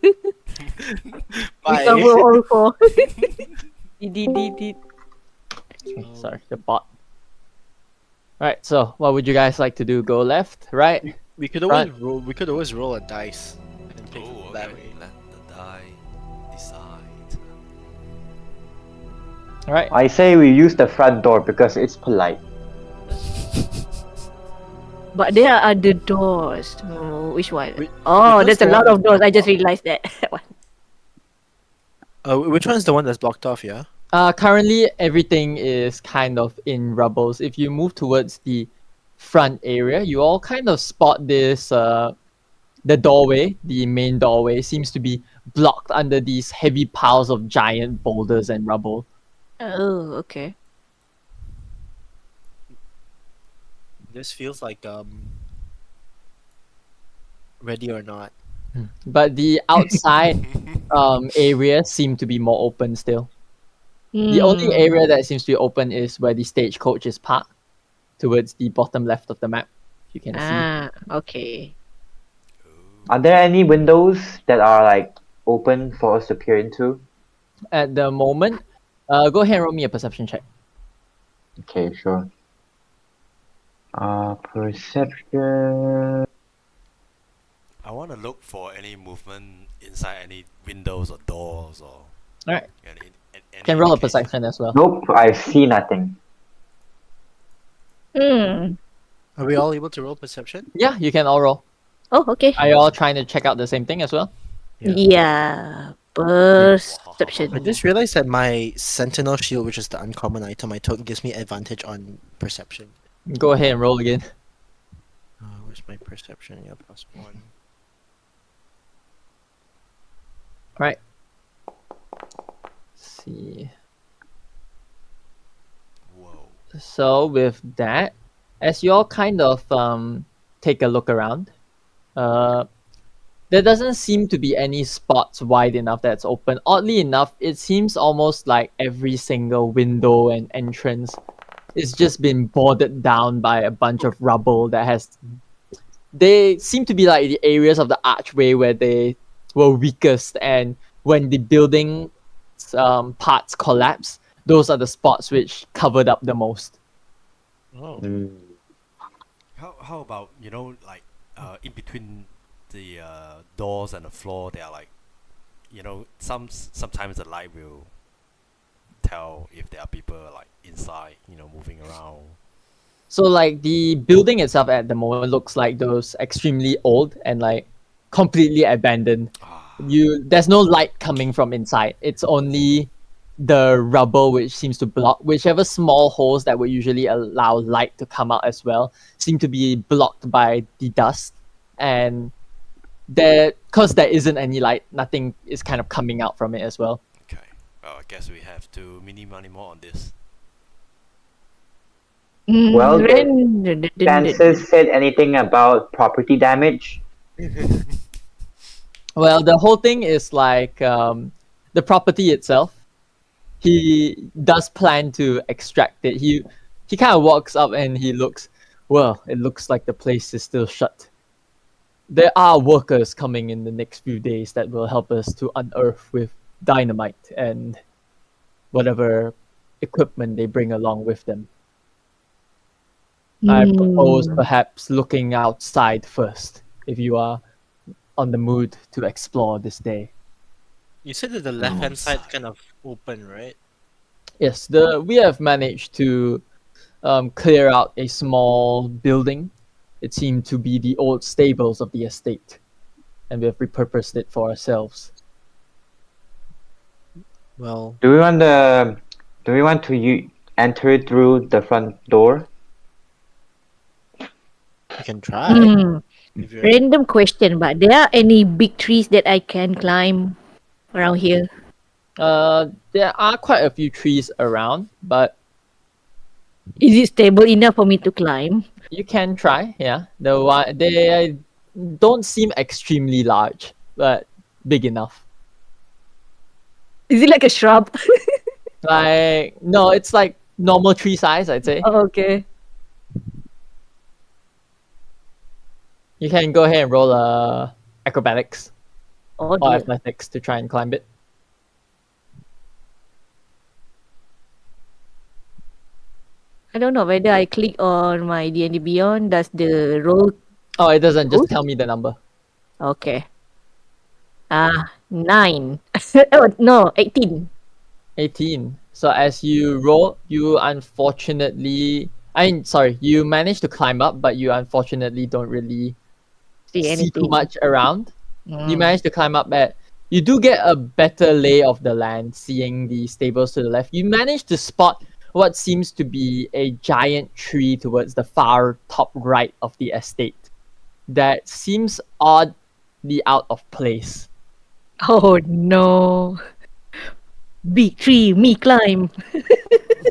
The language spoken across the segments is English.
We Bye. cover all four. Okay, sorry, the bot. Alright, so what would you guys like to do? Go left, right? We could always Right. roll. We could always roll a dice and pick Oh, that okay. way. Let the die decide. Alright. I say we use the front door because it's polite. But there are other doors. Oh, which one? Wait, Oh, which there's one's a the lot one of doors. I just realized that. Which one's the one that's blocked off? Yeah. Currently everything is kind of in rubbles. If you move towards the front area, you all kind of spot this the doorway, the main doorway seems to be blocked under these heavy piles of giant boulders and rubble. Oh, okay. This feels like ready or not. But the outside area seem to be more open still. The only area that seems to be open is where the stagecoach is parked, towards the bottom left of the map. You can see. Ah, okay. Are there any windows that are like open for us to peer into? At the moment, go ahead and roll me a perception check. Okay, sure. Perception. I want to look for any movement inside any windows or doors or Alright, any can roll a indication. perception as well. Nope, I see nothing. Hmm. Are we all able to roll perception? Yeah, you can all roll. Oh, okay. Are you all trying to check out the same thing as well? Yeah. Perception. I just realized that my Sentinel Shield, which is the uncommon item I took, gives me advantage on perception. Go ahead and roll again. Where's my perception? Yeah, +1. Alright. See. Whoa. So with that, as you all kind of take a look around, there doesn't seem to be any spots wide enough that's open. Oddly enough, it seems almost like every single window and entrance is just been boarded down by a bunch of rubble that has. They seem to be like the areas of the archway where they were weakest, and when the building parts collapse, those are the spots which covered up the most. Oh. How about like in between the doors and the floor, they are like sometimes the light will tell if there are people like inside moving around. So like the building itself at the moment looks like those extremely old and like completely abandoned. There's no light coming from inside. It's only the rubble which seems to block whichever small holes that would usually allow light to come out as well seem to be blocked by the dust, and because there isn't any light, nothing is kind of coming out from it as well. Okay, well, I guess we have to money more on this. Well, Chances said anything about property damage? Well, the whole thing is like the property itself. He does plan to extract it. He kind of walks up and he looks. Well, it looks like the place is still shut. There are workers coming in the next few days that will help us to unearth with dynamite and whatever equipment they bring along with them. I propose perhaps looking outside first, if you are on the mood to explore this day. You said that the left-hand side kind of open, right? Yes, we have managed to clear out a small building. It seemed to be the old stables of the estate, and we have repurposed it for ourselves. Well, Do we want to enter it through the front door? you can try. If you're... Random question, but there are any big trees that I can climb around here? There are quite a few trees around, but Is it stable enough for me to climb? you can try. Yeah, they don't seem extremely large, but big enough. Is it like a shrub? Like no, it's like normal tree size, I'd say. Oh, okay. You can go ahead and roll acrobatics. Oh or dear. athletics to try and climb it. I don't know whether I click on my D&D Beyond. Does the roll? Oh, it doesn't. Just Good. tell me the number. Okay. 9. Oh no, 18. 18. So as you roll, you unfortunately, you manage to climb up, but you unfortunately don't really See see too anything? much around. You Mm. manage to climb up at. You do get a better lay of the land, seeing the stables to the left. You manage to spot what seems to be a giant tree towards the far top right of the estate that seems oddly out of place. Oh no. Big tree, me climb.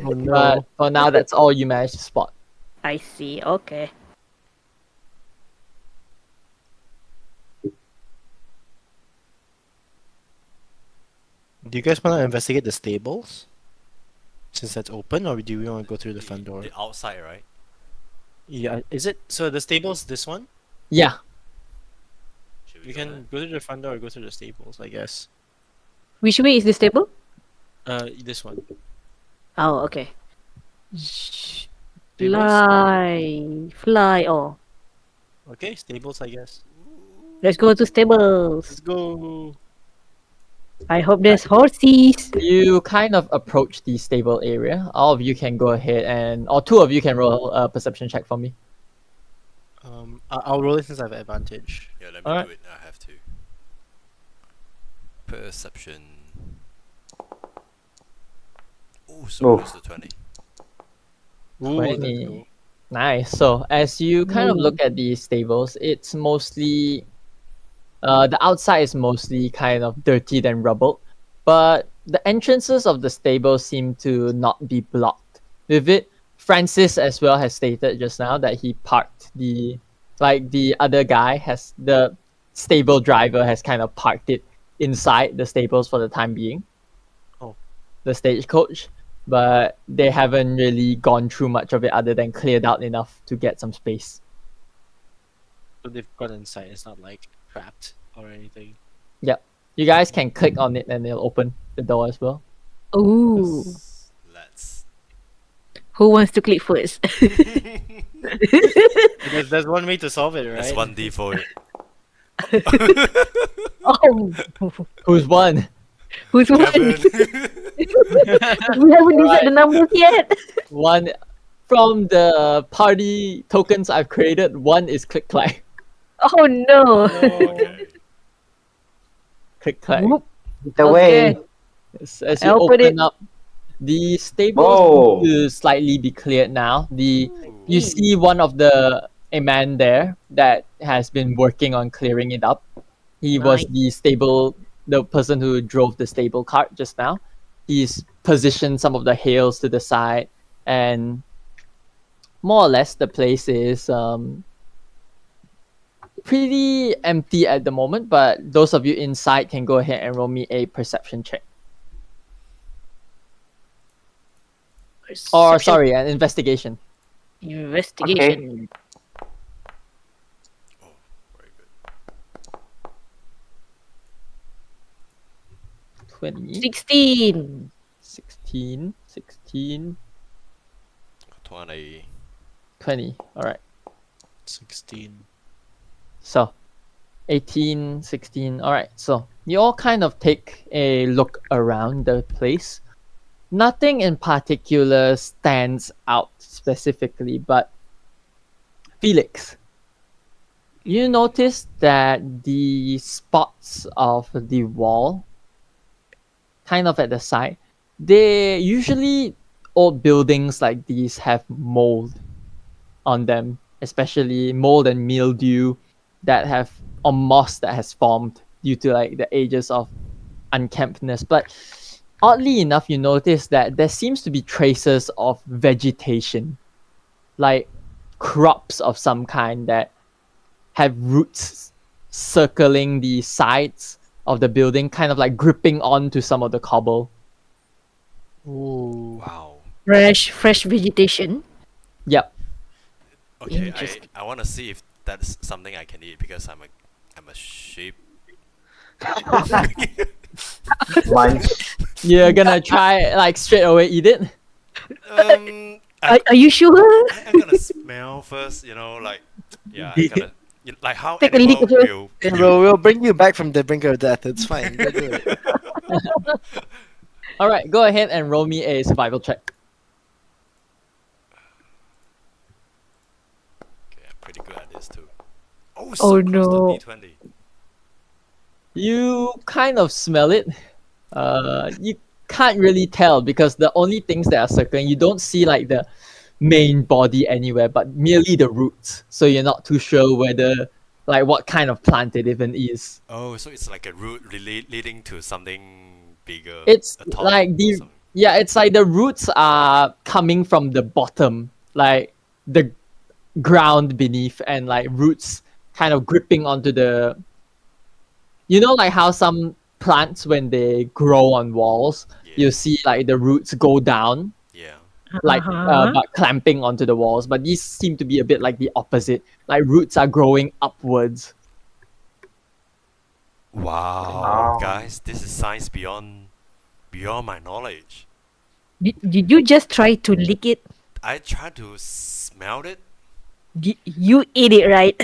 Oh no. But for now, that's all you manage to spot. I see. Okay. Do you guys want to investigate the stables? Since that's open, or do we want to go through the front door? The outside, right? Yeah, is it? So the stables, this one? Yeah, Should We go can go through the front door or go through the stables, I guess. Which way is the stable? This one. Oh, okay. Stables? Fly. Fly. Oh. Okay, stables, I guess. Let's go to stables. Let's go. I hope there's horses. you kind of approach the stable area. All of you can go ahead or two of you can roll a perception check for me. I'll roll it since I have advantage. Yeah, let me Alright. do it. I have to. Perception. Oh, so Oh. close to 20. Ooh, let's 20. go. Nice. So as you kind of look at the stables, it's mostly the outside is mostly kind of dirty and rubbled, but the entrances of the stables seem to not be blocked. With it, Francis as well has stated just now that he parked the other guy has the stable driver has kind of parked it inside the stables for the time being. Oh. The stagecoach. But they haven't really gone through much of it other than cleared out enough to get some space. So they've got inside. It's not like trapped or anything. Yep. You guys can click on it and it'll open the door as well. Ooh. Let's. Who wants to click first? There's one way to solve it, right? That's 1D for it. Oh. Who's won? Who's one? Kevin. We haven't decided the numbers yet. One from the party tokens I've created, one is click clack. Oh no. Okay. Click clack. Whoop. The way. Okay. As you I'll put open it- up, the stables Whoa. seem to slightly be cleared now. You Ooh. see one of a man there that has been working on clearing it up. He was Nice. the person who drove the stable cart just now. He's positioned some of the hails to the side, and more or less the place is pretty empty at the moment. But those of you inside can go ahead and roll me a perception check. Or Perception- sorry, an investigation. Investigation. Oh, very good. 20, 16. 16, 16, 20. 20. All right. 16. So 18, 16. All right. So you all kind of take a look around the place. Nothing in particular stands out specifically, but Felix, you notice that the spots of the wall, kind of at the side, they usually old buildings like these have mold on them, especially mold and mildew or moss that has formed due to like the ages of unkemptness. But oddly enough, you notice that there seems to be traces of vegetation, like crops of some kind that have roots circling the sides of the building, kind of like gripping onto some of the cobble. Ooh. Wow. Fresh vegetation. Yep. Okay, Interesting. I want to see if that's something I can eat because I'm a sheep. Munch. You're gonna try like straight away eat it? Are you sure? I'm gonna smell first, like, yeah, I gotta, like how Take a animal lick first. will. Hey, bro, we'll bring you back from the brink of death. It's fine. Go do it. All right, go ahead and roll me a survival check. Okay, I'm pretty good at this too. Oh, Oh, so close no. to D20. You kind of smell it. You can't really tell because the only things that are circling, you don't see like the main body anywhere, but merely the roots. So you're not too sure whether like what kind of plant it even is. Oh, so it's like a route leading to something bigger. It's a top like or something. it's like the roots are coming from the bottom, like the ground beneath, and like roots kind of gripping onto the. You know, like how some plants when they grow on walls, Yeah. you see like the roots go down, Yeah. like Uh-huh. but clamping onto the walls. But these seem to be a bit like the opposite. Like roots are growing upwards. Wow, Wow. guys, this is science beyond my knowledge. Did you just try to lick it? I tried to smell it. You ate it, right?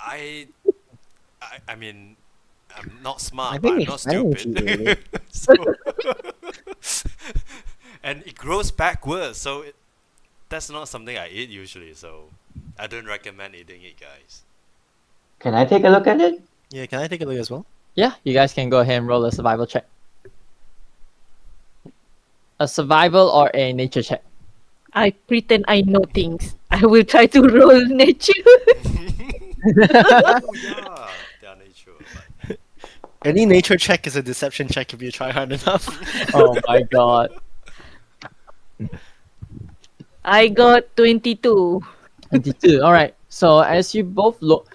I I mean, I'm not smart, I but think I'm it's not fine if you stupid. ate So, and it grows backwards, so that's not something I eat usually. So, I don't recommend eating it, guys. Can I take a look at it? Yeah, can I take a look as well? Yeah, you guys can go ahead and roll a survival check. A survival or a nature check. I pretend I know things. I will try to roll nature. Oh yeah, they are nature. But Any nature check is a deception check if you try hard enough. Oh my god. I got 22. 22. All right. So as you both look,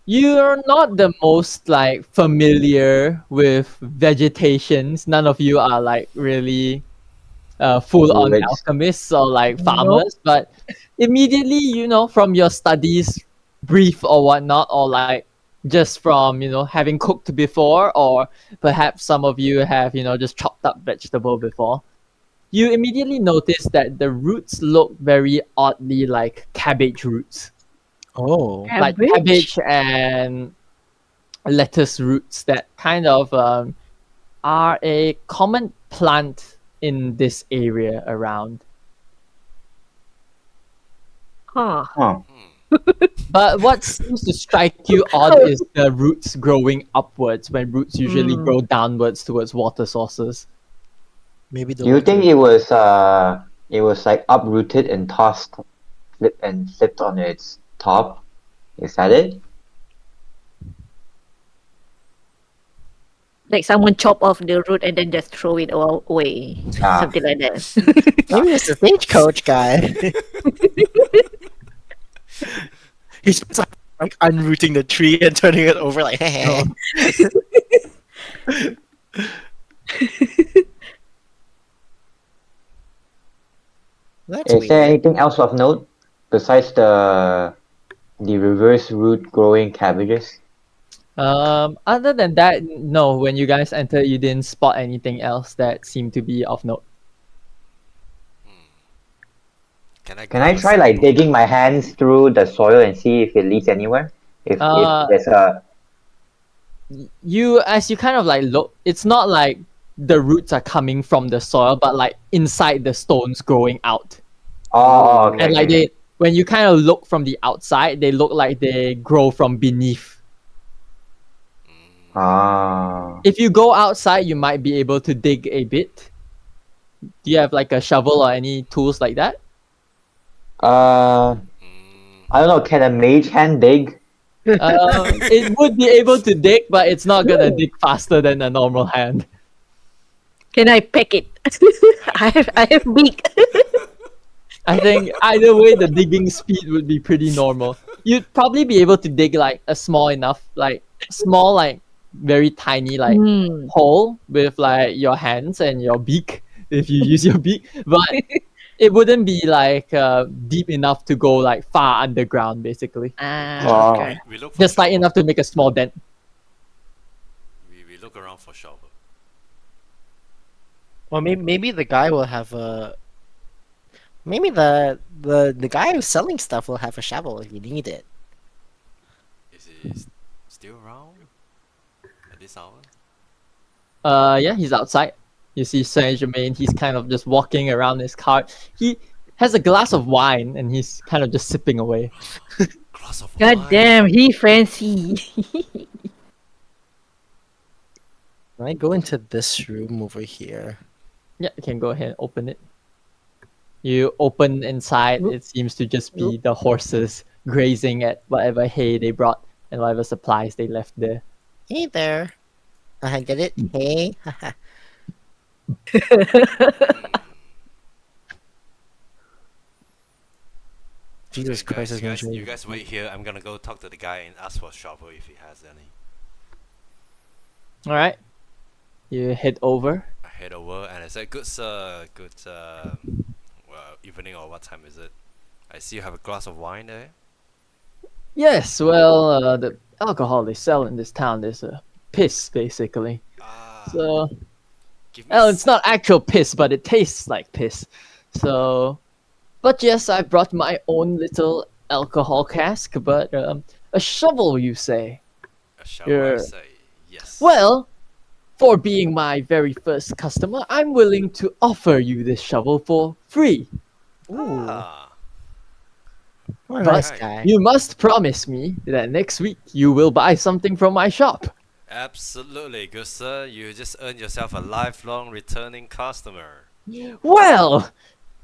you're not the most like familiar with vegetations. None of you are like really full-on Druids. alchemists or like Nope. farmers, but immediately, from your studies, brief or whatnot, or like just from having cooked before, or perhaps some of you have just chopped up vegetable before. You immediately notice that the roots look very oddly like cabbage roots. Oh. Like cabbage and lettuce roots that kind of are a common plant in this area around. Huh. Huh. But what seems to strike you odd is the roots growing upwards when roots usually grow downwards towards water sources. Maybe the Do you water- think it was like uprooted and tossed, flipped on its top? Is that it? Like someone chop off the root and then just throw it all away. Ah. Something like that. Maybe it's the stagecoach guy. He's just like unrooting the tree and turning it over like hey. That's Is weird. there anything else of note besides the reverse root growing cabbages? Other than that, no. When you guys entered, you didn't spot anything else that seemed to be of note. can I? Can I try like digging my hands through the soil and see if it leads anywhere? If there's a As you kind of like look, it's not like the roots are coming from the soil, but like inside the stones growing out. okay, And like okay. when you kind of look from the outside, they look like they grow from beneath. Ah, If you go outside, you might be able to dig a bit. Do you have like a shovel or any tools like that? I don't know. Can a mage hand dig? It would be able to dig, but it's not gonna dig faster than a normal hand. Can I peck it? I have beak. I think either way, the digging speed would be pretty normal. You'd probably be able to dig like a small, very tiny hole with like your hands and your beak if you use your beak, but it wouldn't be like deep enough to go like far underground, basically. Ah, Wow. okay. We look for Just like shovel. enough to make a small dent. look around for shovel. Well, maybe the guy will have a. Maybe the guy who's selling stuff will have a shovel if you need it. Is he still around at this hour? Yeah, he's outside. You see Saint Germain. He's kind of just walking around his cart. He has a glass of wine and he's kind of just sipping away. Glass of God wine. damn, he fancy. Can I go into this room over here? Yeah, you can go ahead and open it. You open inside. It seems to just be the horses grazing at whatever hay they brought and whatever supplies they left there. Hey there. I get it. Hey. Jesus Christ, is gonna You guys wait here. I'm gonna go talk to the guy and ask for a shovel if he has any. All right. You head over. I head over and I said, "Good sir, good evening or what time is it? I see you have a glass of wine there." Yes, well, the alcohol they sell in this town is piss, basically. Ah, So, give me well, it's not actual piss, but it tastes like piss. So, but yes, I brought my own little alcohol cask, but a shovel, you say? a shovel. I you're- say yes. Well, for being my very first customer, I'm willing to offer you this shovel for free. Ah, What a But nice guy. you must promise me that next week you will buy something from my shop. absolutely, good sir. You just earned yourself a lifelong returning customer. Well,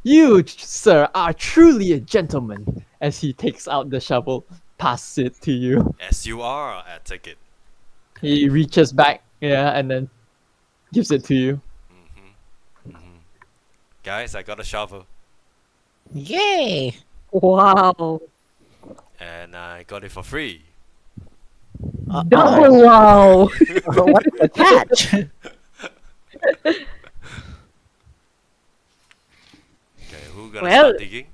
you, sir, are truly a gentleman. As he takes out the shovel, passes it to you. As you are, I take it. He reaches back, yeah, and then gives it to you. Guys, I got a shovel Yay! Wow. and I got it for free. Oh, Oh, wow. what is the catch? Okay, who gonna Well- start digging?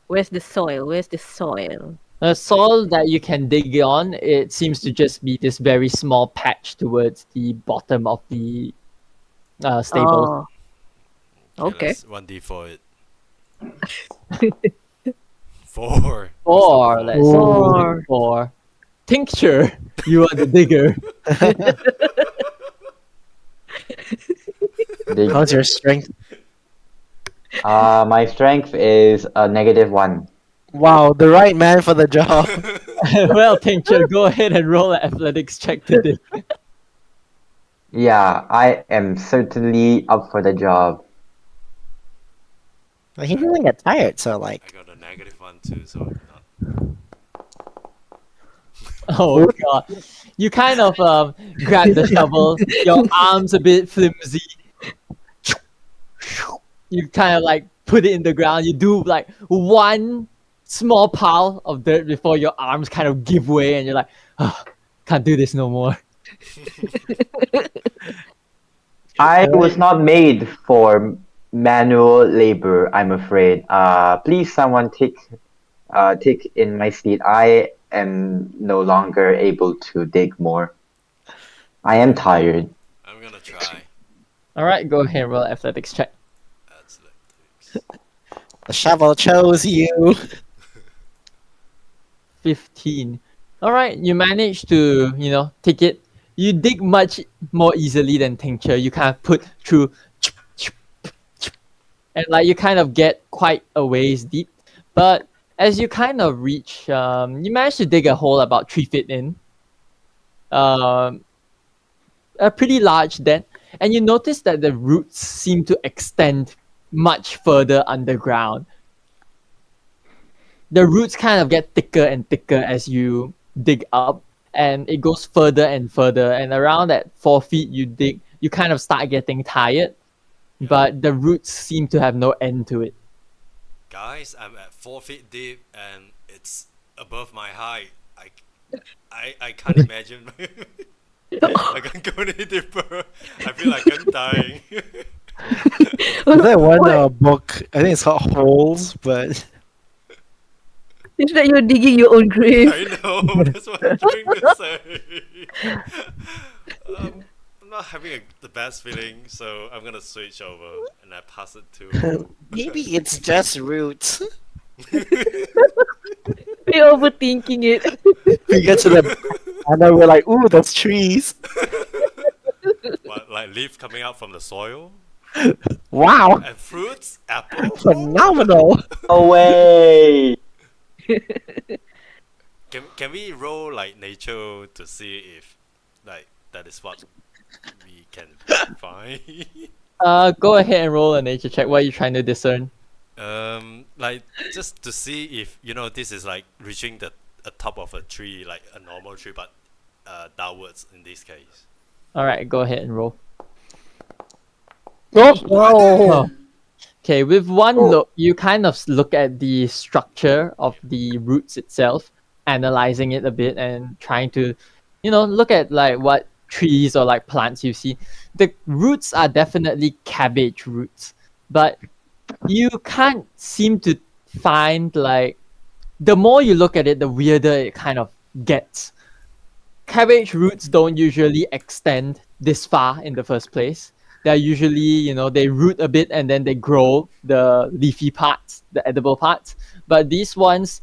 Where's the soil? Where's the soil? The soil that you can dig on, it seems to just be this very small patch towards the bottom of the stable. Oh, okay. Let's 1d for it. 4. Or let's see, Four. for tincture, you are the digger. Dig. How's your strength? My strength is a -1. Wow, the right man for the job. Well, tincture, go ahead and roll an athletics check to dig. Yeah, I am certainly up for the job. He doesn't get tired, so I like. got a -1 too, so not. Oh god. You kind of grab the shovel, your arms a bit flimsy. You kind of like put it in the ground. You do like one small pile of dirt before your arms kind of give way and you're like, oh, can't do this no more. I was not made for manual labor, I'm afraid. Please, someone take in my seat. I am no longer able to dig more. I am tired. I'm gonna try. Alright, go ahead and roll an athletics check. Athletics. The shovel chose you. 15. Alright, you manage to, take it. You dig much more easily than tincture. You kind of put through and like you kind of get quite a ways deep. But as you kind of reach, you manage to dig a hole about 3 feet in. A pretty large dent. And you notice that the roots seem to extend much further underground. The roots kind of get thicker and thicker as you dig up, and it goes further and further. And around at 4 feet you dig, you kind of start getting tired, but the roots seem to have no end to it. Guys, I'm at 4 feet deep and it's above my height. I can't imagine. I can't go any deeper. I feel like I'm dying. Is that one book? I think it's called Holes, but It's like you're digging your own grave. I know, that's what I'm trying to say. I'm not having the best feeling, so I'm gonna switch over and I pass it to. Maybe it's just roots. We're overthinking it. We get to the and then we're like, ooh, that's trees. What, like leaf coming out from the soil? Wow, And fruits? Apple? phenomenal. Away. Can we roll like nature to see if like that is what we can find? Go ahead and roll a nature check. What are you trying to discern? Like just to see if this is like reaching the top of a tree, like a normal tree, but downwards in this case. All right, go ahead and roll. Oh, Oh. Okay, with one look, you kind of look at the structure of the roots itself, analyzing it a bit and trying to, look at like what trees or like plants you see. The roots are definitely cabbage roots, but you can't seem to find like the more you look at it, the weirder it kind of gets. Cabbage roots don't usually extend this far in the first place. They're usually, they root a bit and then they grow the leafy parts, the edible parts. But these ones,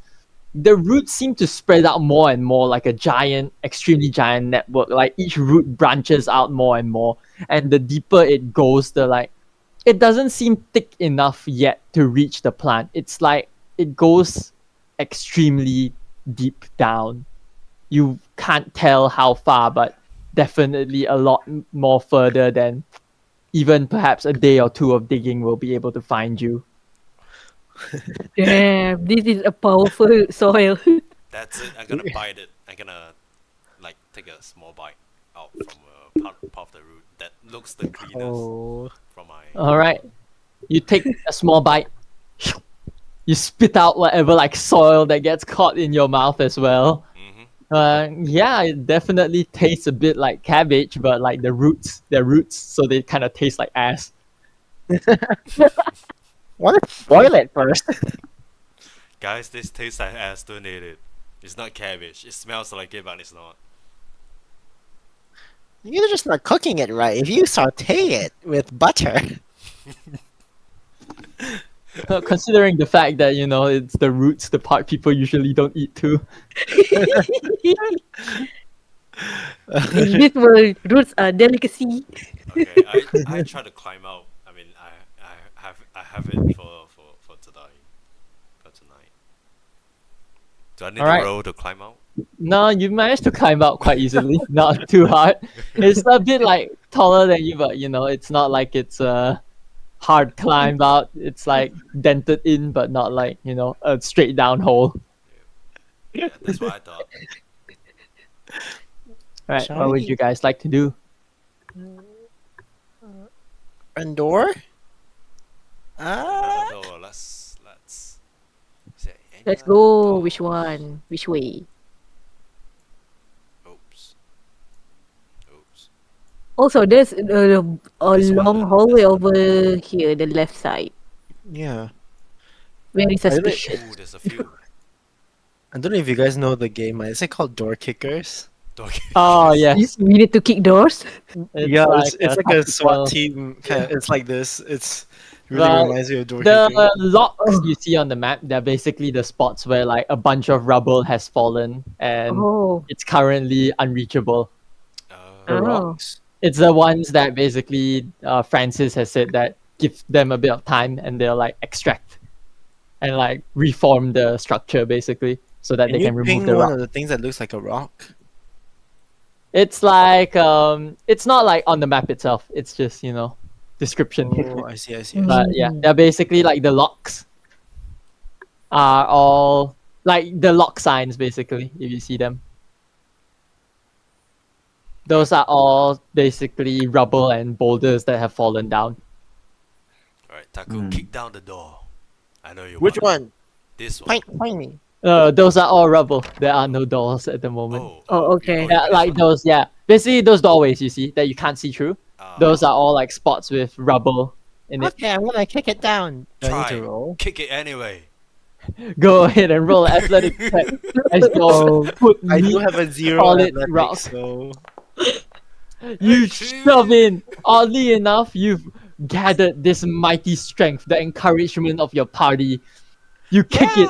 the roots seem to spread out more and more like a giant, extremely giant network. Like each root branches out more and more. And the deeper it goes, it doesn't seem thick enough yet to reach the plant. It's like it goes extremely deep down. You can't tell how far, but definitely a lot more further than even perhaps a day or two of digging will be able to find you. Damn, this is a powerful soil. That's it. I'm gonna bite it. I'm gonna like take a small bite out from a part of the root that looks the cleanest Oh. from my. All right. You take a small bite. You spit out whatever like soil that gets caught in your mouth as well. Yeah, it definitely tastes a bit like cabbage, but like they're roots, so they kind of taste like ass. Why not boil it first? Guys, this tastes like ass. Don't eat it. It's not cabbage. It smells like it, but it's not. You're just not cooking it right. If you saute it with butter. Considering the fact that it's the roots, the part people usually don't eat too. In this world, roots are delicacy. Okay, I try to climb out. I mean, I have it for today, for tonight. Do I need Alright. to roll to climb out? No, you managed to climb out quite easily. Not too hard. It's a bit like taller than you, but it's not like it's a hard climb out. It's like dented in, but not like a straight down hole. Yeah, that's what I thought. Right, Shall what would we- you guys like to do? Endor? No, let's. Is there any Let's other go. Which doors? one? Which way? Oops. Also, there's a This one, long this hallway one. over here, the left side. Yeah. Very I suspicious. Ooh, there's a few. I don't know if you guys know the game. Is it called Door Kickers? Dog. Oh yes, We need to kick doors. It's like a SWAT tactical- team. It's like this. It's really Well, reminds me of Door The Kicking. locks you see on the map, they're basically the spots where like a bunch of rubble has fallen and Oh. it's currently unreachable. The Oh. rocks. It's the ones that basically Francis has said that give them a bit of time and they'll like extract and like reform the structure basically so that Can they you can remove ping the one rock. of the things that looks like a rock? It's like it's not like on the map itself. It's just description. Oh, I see. But yeah, they're basically like the locks are all like the lock signs basically, if you see them. Those are all basically rubble and boulders that have fallen down. Alright, Taku, kick down the door. I know you Which want it. one? This one. Point me. Those are all rubble. There are no doors at the moment. Oh, okay. Yeah, like those, yeah. Basically those doorways you see that you can't see through. Ah, Those are all like spots with rubble in it. Okay, I'm gonna kick it down. Do I need Try. to roll? Kick it anyway. Go ahead and roll an athletics check as your foot I do meets have a 0 solid athletics, rock. so You Hey, shove in. Oddly enough, you've gathered this mighty strength, the encouragement of your party. You kick it.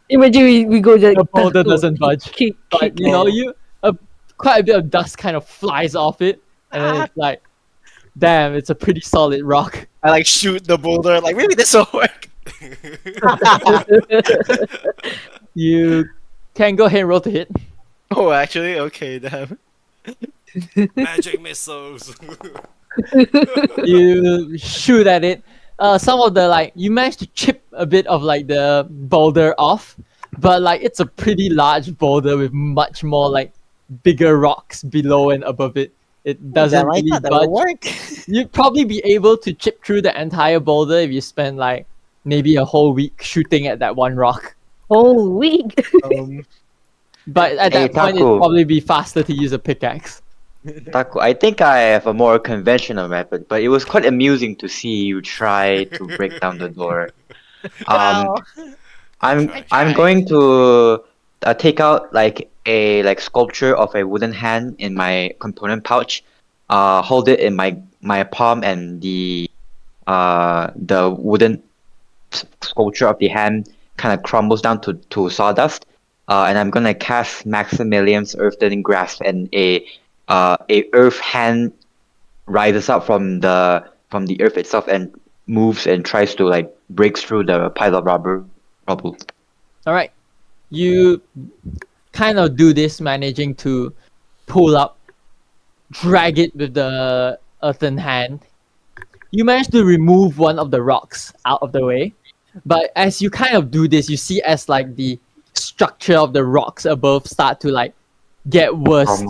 Imagine we go like The boulder tackle, doesn't budge. kick, But kick. you know, quite a bit of dust kind of flies off it, and then it's like, damn, it's a pretty solid rock. I like shoot the boulder. Like maybe this will work. You can go ahead and roll to hit. Oh, actually, okay, damn. Magic missiles. You shoot at it. Some of the you manage to chip a bit of the boulder off, but it's a pretty large boulder with much more bigger rocks below and above it. It doesn't Damn, I really thought that budge. would work. You'd probably be able to chip through the entire boulder if you spend maybe a whole week shooting at that one rock. Oh, weak. But at Hey, that point, it'd Taku. probably be faster to use a pickaxe. Taku, I think I have a more conventional method, but it was quite amusing to see you try to break down the door. Well, I'm I I'm tried. going to take out a sculpture of a wooden hand in my component pouch, hold it in my palm, and the wooden sculpture of the hand kind of crumbles down to sawdust. And I'm gonna cast Maximilian's Earth-Dealing Grasp, and a earth hand rises up from the earth itself and moves and tries to breaks through the pile of rubble. All right, you kind of do this, managing to pull up, drag it with the earthen hand. You manage to remove one of the rocks out of the way, but as you kind of do this, you see as the structure of the rocks above start to get worse,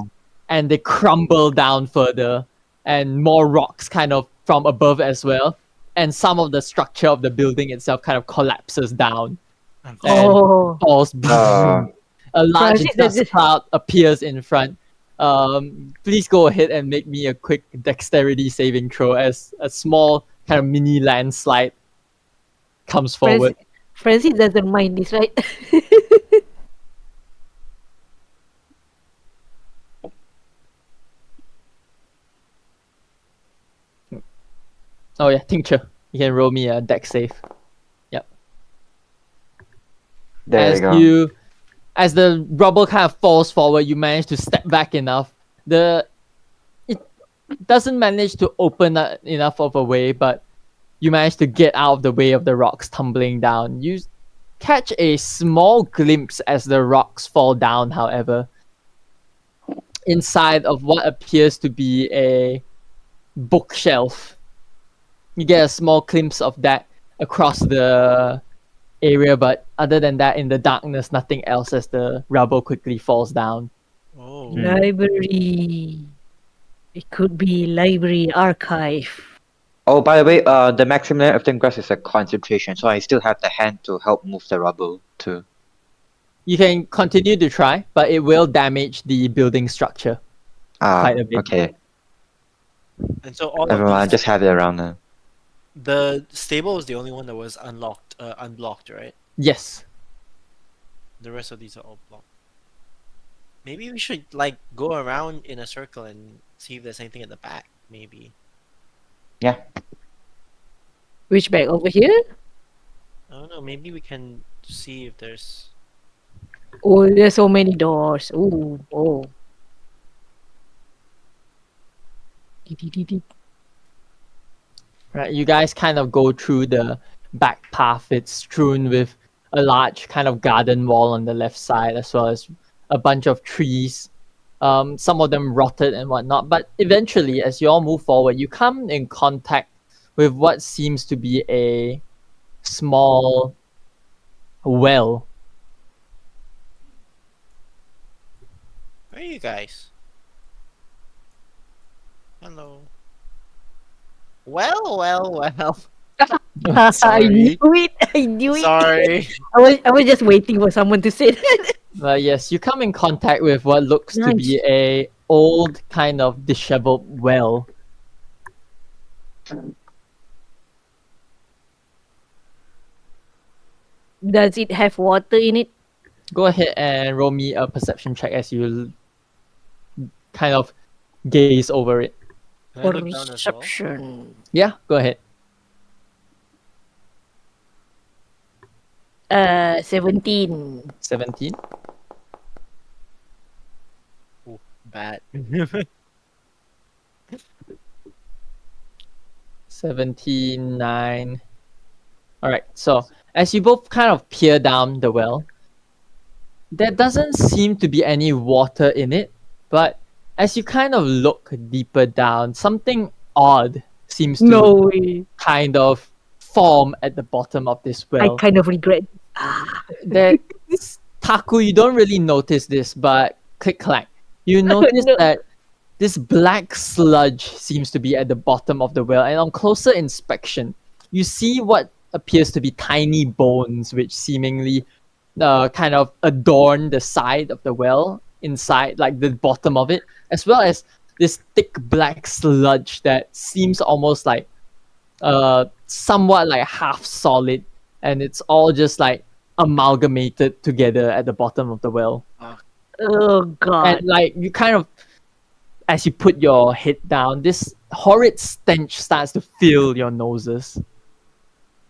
and they crumble down further, and more rocks kind of from above as well, and some of the structure of the building itself kind of collapses down and Oh, falls. A large Francis, dust that- cloud appears in front. Please go ahead and make me a quick dexterity saving throw as a small kind of mini landslide comes forward. Francis doesn't mind this, right? Oh yeah, tincture. You can roll me a dex save. Yep. There as you go. you as the rubble kind of falls forward, you manage to step back enough. It doesn't manage to open up enough of a way, but you manage to get out of the way of the rocks tumbling down. You catch a small glimpse as the rocks fall down, however, inside of what appears to be a bookshelf. You get a small glimpse of that across the area, but other than that, in the darkness, nothing else as the rubble quickly falls down. Oh. Library. It could be library archive. Oh, by the way, the Maximilian Earth-Dealing Grasp is a concentration, so I still have the hand to help move the rubble too. You can continue to try, but it will damage the building structure. Quite a bit. Okay. And so all Never of mind, I these, just have it around now. the stable was the only one that was unblocked, right? Yes. The rest of these are all blocked. Maybe we should go around in a circle and see if there's anything at the back. Maybe. Yeah. Which bag over here? I don't know. Maybe we can see if there's. Oh, there's so many doors. Ooh, oh. Right. You guys kind of go through the back path. It's strewn with a large kind of garden wall on the left side, as well as a bunch of trees. Some of them rotted and whatnot. But eventually, as you all move forward, you come in contact with what seems to be a small well. Where are you guys? Hello. Well. I Sorry. knew it. I knew it. Sorry. I was just waiting for someone to say that. Yes, you come in contact with what looks to be a old kind of disheveled well. Does it have water in it? Go ahead and roll me a perception check as you kind of gaze over it. Can I look down as well? Perception. Yeah, go ahead. 17. 17. Bad. 17, 9. All right. So as you both kind of peer down the well, there doesn't seem to be any water in it, but as you kind of look deeper down, something odd seems to No way. kind of form at the bottom of this I well. kind of regret. That Taku, you don't really notice this, but click clack, you notice No. that this black sludge seems to be at the bottom of the well, and on closer inspection, you see what appears to be tiny bones, which seemingly kind of adorn the side of the well inside, like the bottom of it, as well as this thick black sludge that seems almost like somewhat like half solid, and it's all just like amalgamated together at the bottom of the well. Oh god. And like you kind of, as you put your head down, this horrid stench starts to fill your noses,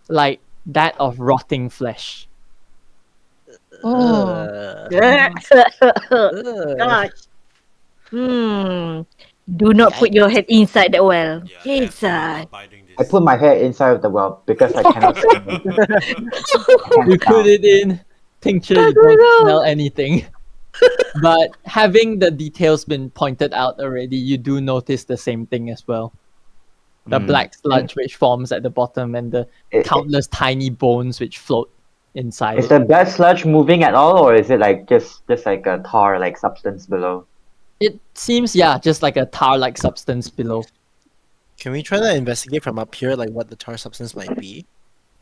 like that of rotting flesh. Oh. Ugh. Gosh. Do not put Yikes. your head inside the well. Yeah, It's definitely not abiding I this. put my head inside of the well because I cannot smell. You put it in tincture, you don't smell anything. But having the details been pointed out already, you do notice the same thing as well. The black sludge which forms at the bottom and the countless tiny bones which float inside. Is the black sludge moving at all, or is it like just like a tar like substance below? It seems, yeah, just like a tar-like substance below. Can we try to investigate from up here, like what the tar substance might be?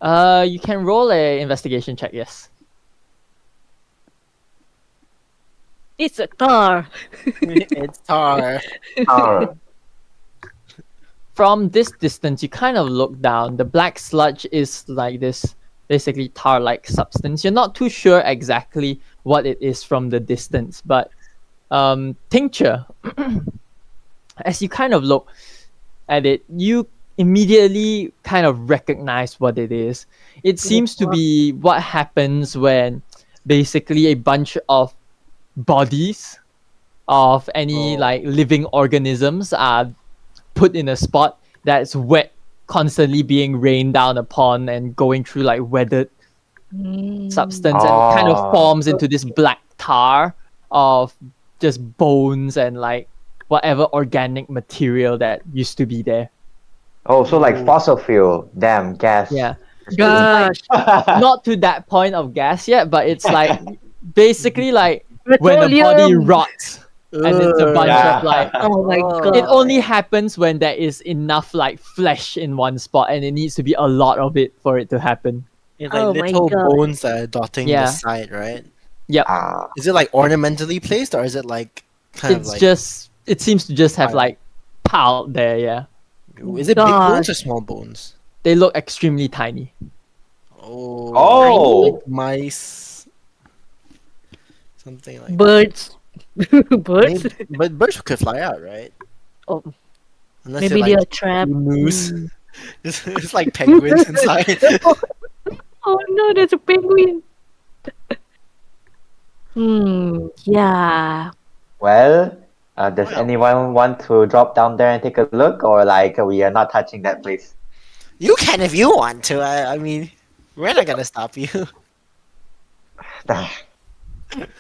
You can roll a investigation check, yes. It's a tar. It's tar. Tar. From this distance, you kind of look down. The black sludge is like this basically tar-like substance. You're not too sure exactly what it is from the distance, but tincture, as you kind of look at it, you immediately kind of recognize what it is. It seems to be what happens when basically a bunch of bodies of any like living organisms are put in a spot that's wet, constantly being rained down upon and going through like weathered substance, and it kind of forms into this black tar of just bones and like whatever organic material that used to be there. Oh, so like fossil fuel, damn gas. Yeah. Gosh. Not to that point of gas yet, but it's like basically like when a body Petroleum. rots and it's a bunch Yeah. of like Oh my god. it only happens when there is enough like flesh in one spot, and it needs to be a lot of it for it to happen. It's like Oh my little God. bones that are dotting Yeah. the side, right? Yep. Ah. Is it like ornamentally placed, or is it like kind It's of like? just it seems to just have Piled. like piled there, yeah. Is it big bones Gosh. or small bones? They look extremely tiny. Oh. Oh. Like mice. Something like. Birds. Birds. Maybe, but birds could fly out, right? Oh, Unless maybe they're they're like trapped. moose. It's like penguins inside. Oh no, there's a penguin. Yeah. Well, does Well. anyone want to drop down there and take a look, or like we are not touching that place? You can if you want to. I mean, we're not gonna stop you.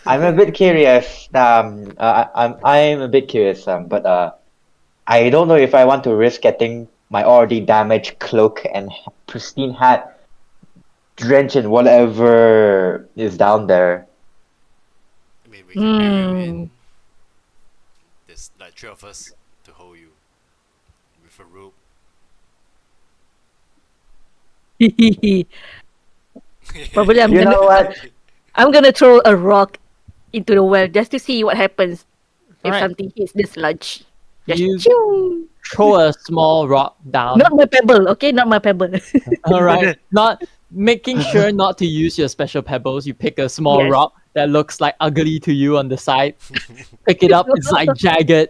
I'm a bit curious. I'm a bit curious. But I don't know if I want to risk getting my already damaged cloak and pristine hat drenched in whatever is down there. I mean, we can carry you Hmm. in. There's like 3 of us to hold you with a rope. Probably I'm You gonna know what? I'm gonna throw a rock into the well just to see what happens if Alright. something hits the sludge. Just You choo. throw a small rock down. Not my pebble, okay? Not my pebble. All right. Not making sure not to use your special pebbles, you pick a small Yes. rock that looks like ugly to you on the side. Pick it up. It's like jagged,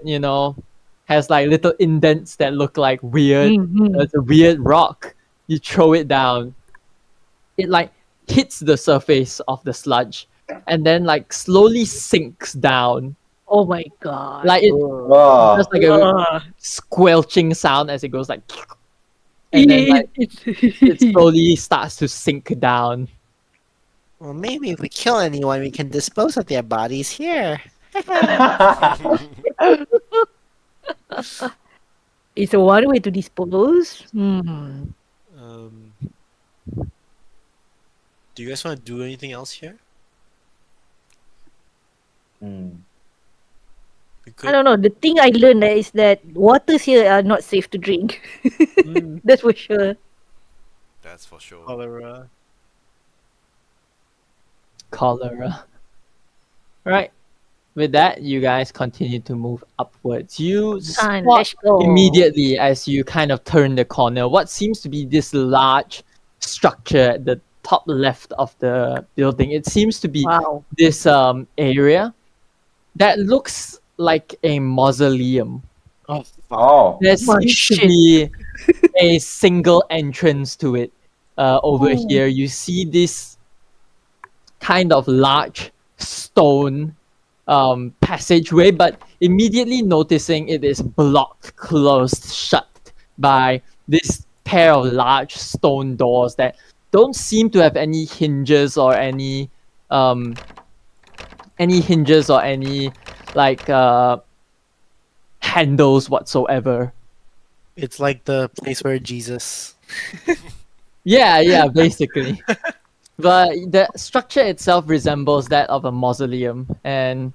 has like little indents that look like weird. Mhm. It's a weird rock. You throw it down. It like hits the surface of the sludge and then like slowly sinks down. Oh my god. Like it does Oh, like a Ugh. squelching sound as it goes like, and then like it slowly starts to sink down. Well, maybe if we kill anyone, we can dispose of their bodies here. It's a one way to dispose. Hmm. Um, do you guys want to do anything else here? Mm. We I could. don't know. The thing I learned is that waters here are not safe to drink. That's for sure. That's for sure. Cholera. Cholera. Right. With that, you guys continue to move upwards. You spot Let's go. immediately as you kind of turn the corner what seems to be this large structure at the top left of the building. It seems to be Wow. this area that looks like a mausoleum. Oh, fuck. Oh. There My seems to shit. be a single entrance to it. Over Oh. here, you see this kind of large stone passageway, but immediately noticing it is blocked, closed, shut by this pair of large stone doors that don't seem to have any hinges or any like handles whatsoever. It's like the place where Jesus. Yeah, basically. But the structure itself resembles that of a mausoleum, and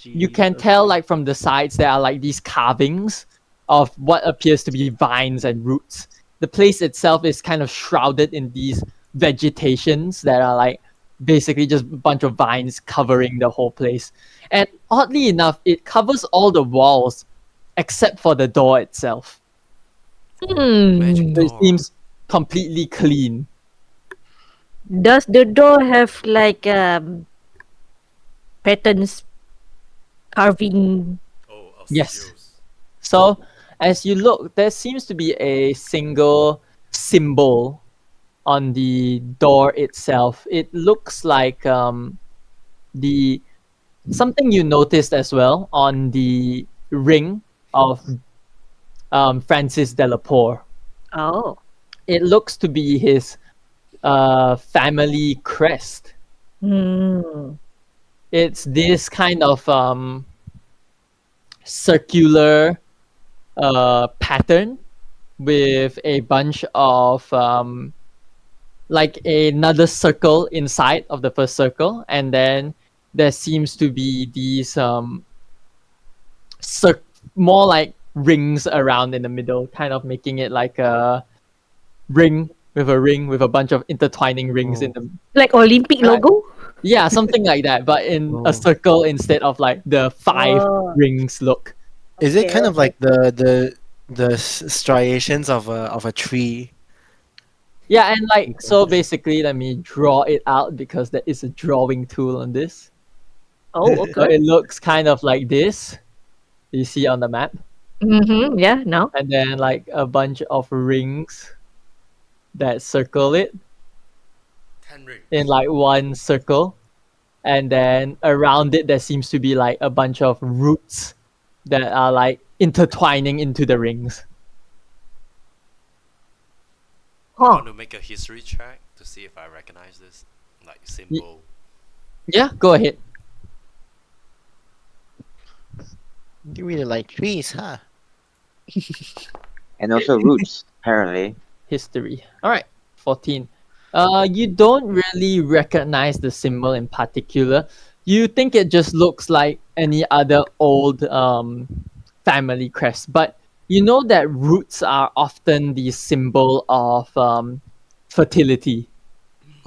you can Jesus. tell like from the sides there are like these carvings of what appears to be vines and roots. The place itself is kind of shrouded in these vegetations that are like basically just a bunch of vines covering the whole place. And oddly enough, it covers all the walls except for the door itself. Magic So it door. seems completely clean. Does the door have like patterns, carving? Oh, Yes. studios. So as you look, there seems to be a single symbol on the door itself. It looks like the something you noticed as well on the ring of Francis Delapore. Oh. It looks to be his family crest. Hmm. It's this kind of circular pattern with a bunch of like another circle inside of the first circle, and then there seems to be these more like rings around in the middle, kind of making it like a ring with a bunch of intertwining rings in the Like Olympic Right. logo? yeah, something like that, but in a Oh. circle instead of like the 5 Oh. rings look. Is it Okay, kind of okay. like the striations of a tree? Yeah, and like so basically let me draw it out because there is a drawing tool on this. Oh, So okay. it looks kind of like this. You see on the map. Mm-hmm. Yeah, now. And then like a bunch of rings that circle it 10 rings. in like one circle. And then around it there seems to be like a bunch of roots that are like intertwining into the rings. I Huh. want to make a history check to see if I recognize this like symbol. Yeah, go ahead. You really like trees, huh? And also roots, apparently. History. All right, 14. You don't really recognize the symbol in particular. You think it just looks like any other old family crest, but you know that roots are often the symbol of fertility.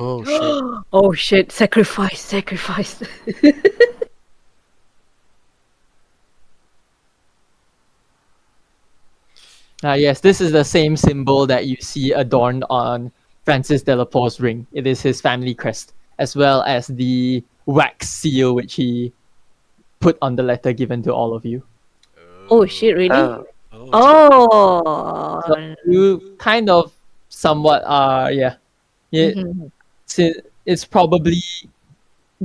Oh shit! Oh shit. Sacrifice. Yes, this is the same symbol that you see adorned on Francis Delapore's ring. It is his family crest, as well as the wax seal which he put on the letter given to all of you. Oh shit, really? Oh. Oh. So you kind of somewhat Mhm. it's probably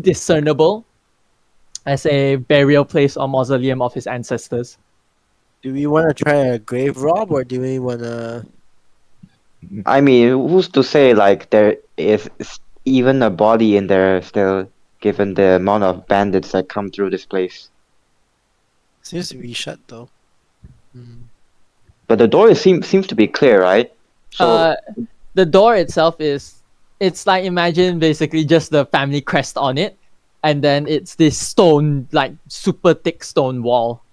discernible as a burial place or mausoleum of his ancestors. Do we want to try a grave rob, or do we want to? I mean, who's to say like there is even a body in there still, given the amount of bandits that come through this place? Seems to be shut though. Hmm. But the door seems to be clear, right? So The door itself it's like, imagine basically just the family crest on it, and then it's this stone, like super thick stone wall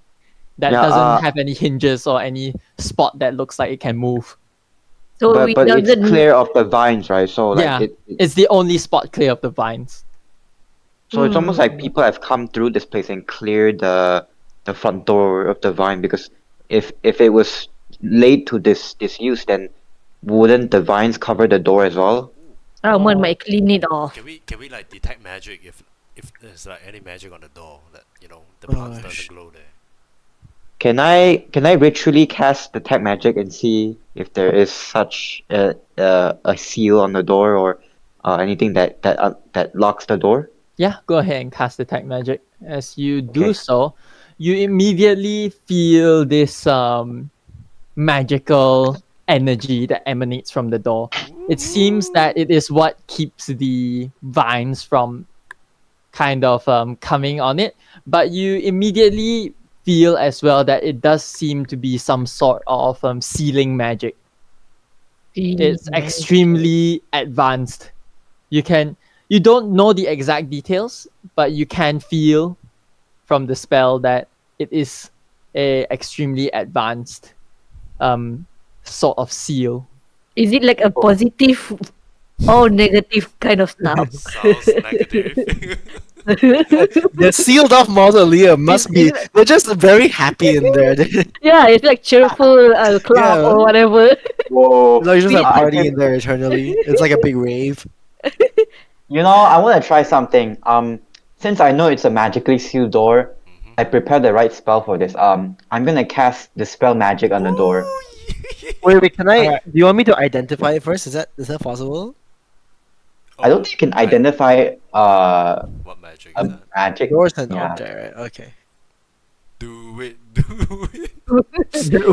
that Yeah, doesn't have any hinges or any spot that looks like it can move. So but it it's doesn't. clear of the vines, right? So like Yeah, it's the only spot clear of the vines. so it's almost like Hmm. people have come through this place and cleared the front door of the vine, because if it was laid to this use, then wouldn't the vines cover the door as well? Someone might clean it off. Can we like detect magic if there's like any magic on the door that the parts doesn't glow there? Can I ritually cast detect magic and see if there is such a seal on the door, or anything that locks the door? Yeah, go ahead and cast detect magic. As you do Okay. so, you immediately feel this magical energy that emanates from the door. It seems that it is what keeps the vines from kind of coming on it, but you immediately feel as well that it does seem to be some sort of sealing magic. It's extremely advanced. You don't know the exact details, but you can feel from the spell that it is a extremely advanced sort of seal. Is it like a positive or negative kind of stuff? Sounds negative. The sealed off mausoleum must be. They're just very happy in there. Yeah, it's like cheerful club Yeah. or whatever. Whoa! Like just a Yeah. party in there eternally. It's like a big rave. You know, I want to try something. Since I know it's a magically sealed door, I prepared the right spell for this. I'm gonna cast Dispel Magic on the door. Wait, can I? Alright. Do you want me to identify it first? Is that possible? I don't think you can identify What magic a is that? magic. Doors and Yeah. object, right? Okay. Do it.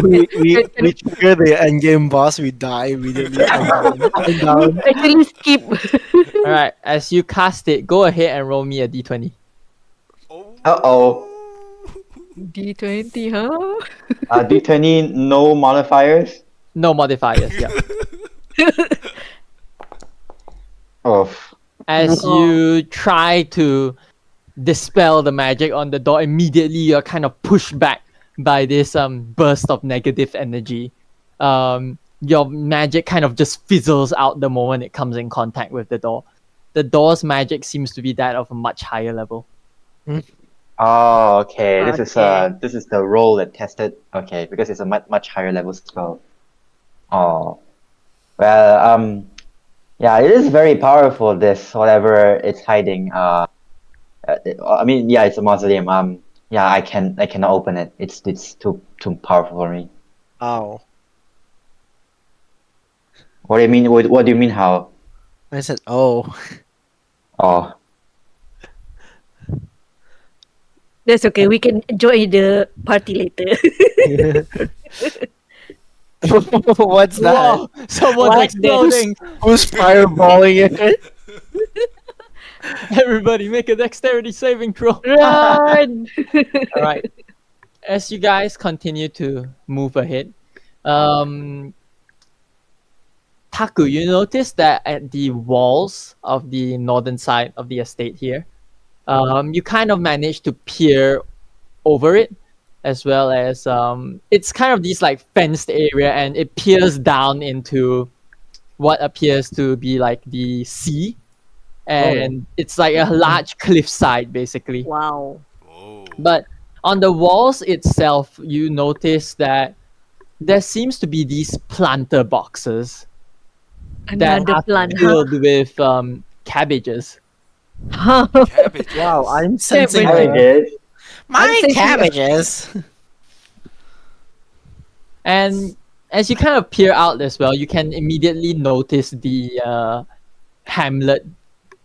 we trigger the endgame boss. We die immediately. I'm down. Actually, skip. All right, as you cast it, go ahead and roll me a d20. Uh-oh. D20, huh? D20, no modifiers. No modifiers. Yeah. Oh, As you try to dispel the magic on the door, immediately you're kind of pushed back by this burst of negative energy. Your magic kind of just fizzles out the moment it comes in contact with the door. The door's magic seems to be that of a much higher level. oh, okay. Okay. This is the roll that tested. Okay, because it's a much higher level spell. Oh, well, yeah, it is very powerful. This whatever it's hiding. I mean, yeah, it's a mausoleum. Yeah, I cannot open it. It's too powerful for me. Ow. What do you mean? What do you mean? How? I said, oh. Oh, That's okay. We can join the party later. What's that? Whoa! Someone's What? exploding! Who's fireballing it? Everybody make a dexterity saving throw. Run! All right. As you guys continue to move ahead, Taku, you notice that at the walls of the northern side of the estate here, you kind of manage to peer over it, as well as it's kind of this like fenced area, and it peers down into what appears to be like the sea, and it's like a large cliffside basically. Wow. Whoa. But on the walls itself, you notice that there seems to be these planter boxes. that Another are plant, huh? filled with cabbages. Cabbage. Wow, I'm sensing Cabbages. Cabbages. I'm sensing cabbages. And as you kind of peer out as well, you can immediately notice the hamlet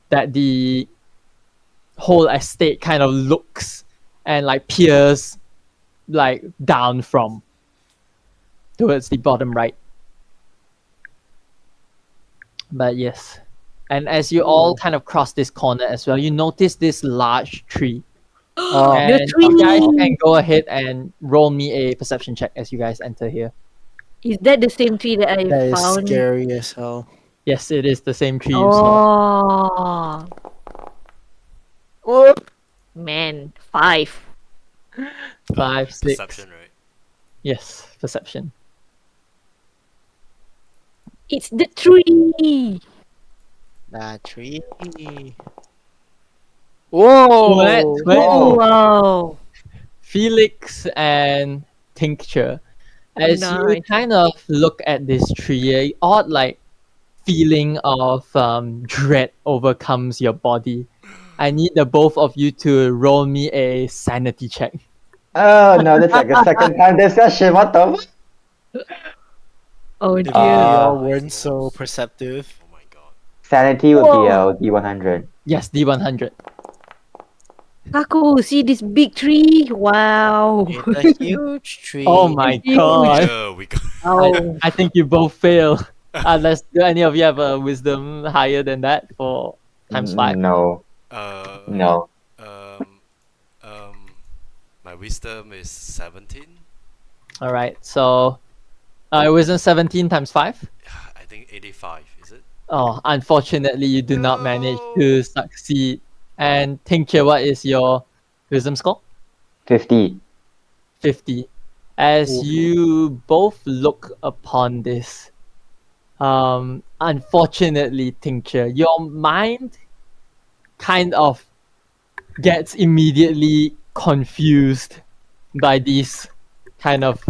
that the whole estate kind of looks and like peers like down from towards the bottom right. But yes. And as you all kind of cross this corner as well, you notice this large tree. Oh, The And you guys tree. can go ahead and roll me a perception check as you guys enter here. Is that the same tree that I that is found? scary as hell. Yes, it is the same tree you saw. Oh, Whoop. man. 5. 5, 6. Perception, right? Yes, perception. It's the tree. That tree. Whoa! When Whoa. Wow. Felix and Tincture, as you Nice. kind of look at this tree, a odd like feeling of dread overcomes your body. I need the both of you to roll me a sanity check. Oh no, that's like a second time discussion. What the? Oh If dear. we all Uh, weren't so perceptive. Oh my god. Sanity would be Whoa. D100. Yes, D100. Kaku, see this big tree? Wow. It's a huge tree. Oh my Huge. god. Yeah, we got. Oh. I think you both fail. Unless do any of you have a wisdom higher than that for times 5? No, Uh, no. Um, um, my wisdom is 17. Alright, so wisdom 17 times 5? I think 85. Is it? Oh, unfortunately, you do not manage to No. succeed. And Tincture, what is your wisdom score? 50. 50. As Ooh. you both look upon this, unfortunately, Tincture, your mind kind of gets immediately confused by this kind of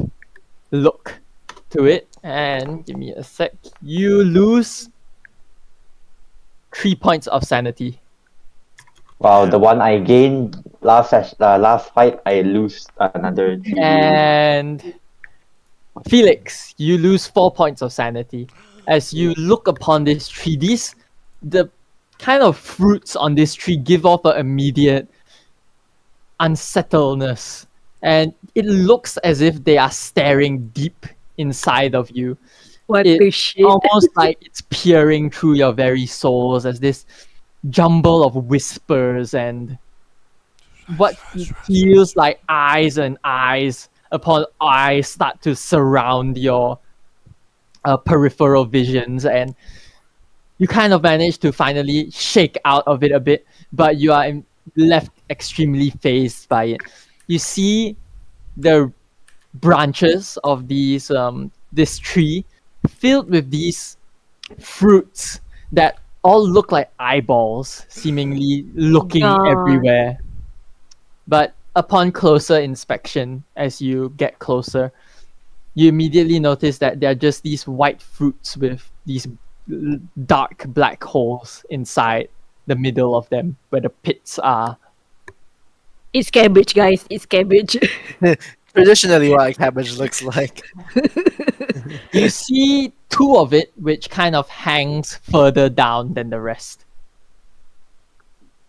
look to it. And give me a sec. You lose 3 points of sanity. Wow, the one I gained last fight, I lose another 3. And Felix, you lose 4 points of sanity. As you look upon this tree, the kind of fruits on this tree give off an immediate unsettledness. And it looks as if they are staring deep inside of you. What It the shit? Almost like it's peering through your very souls as this jumble of whispers and what feels like eyes and eyes upon eyes start to surround your peripheral visions, and you kind of manage to finally shake out of it a bit, but you are left extremely fazed by it. You see the branches of this tree filled with these fruits that all look like eyeballs, seemingly looking God. everywhere. But upon closer inspection, as you get closer, you immediately notice that they're just these white fruits with these dark black holes inside the middle of them where the pits are. It's cabbage, guys. It's cabbage. Traditionally, what a cabbage looks like. You see 2 of it, which kind of hangs further down than the rest.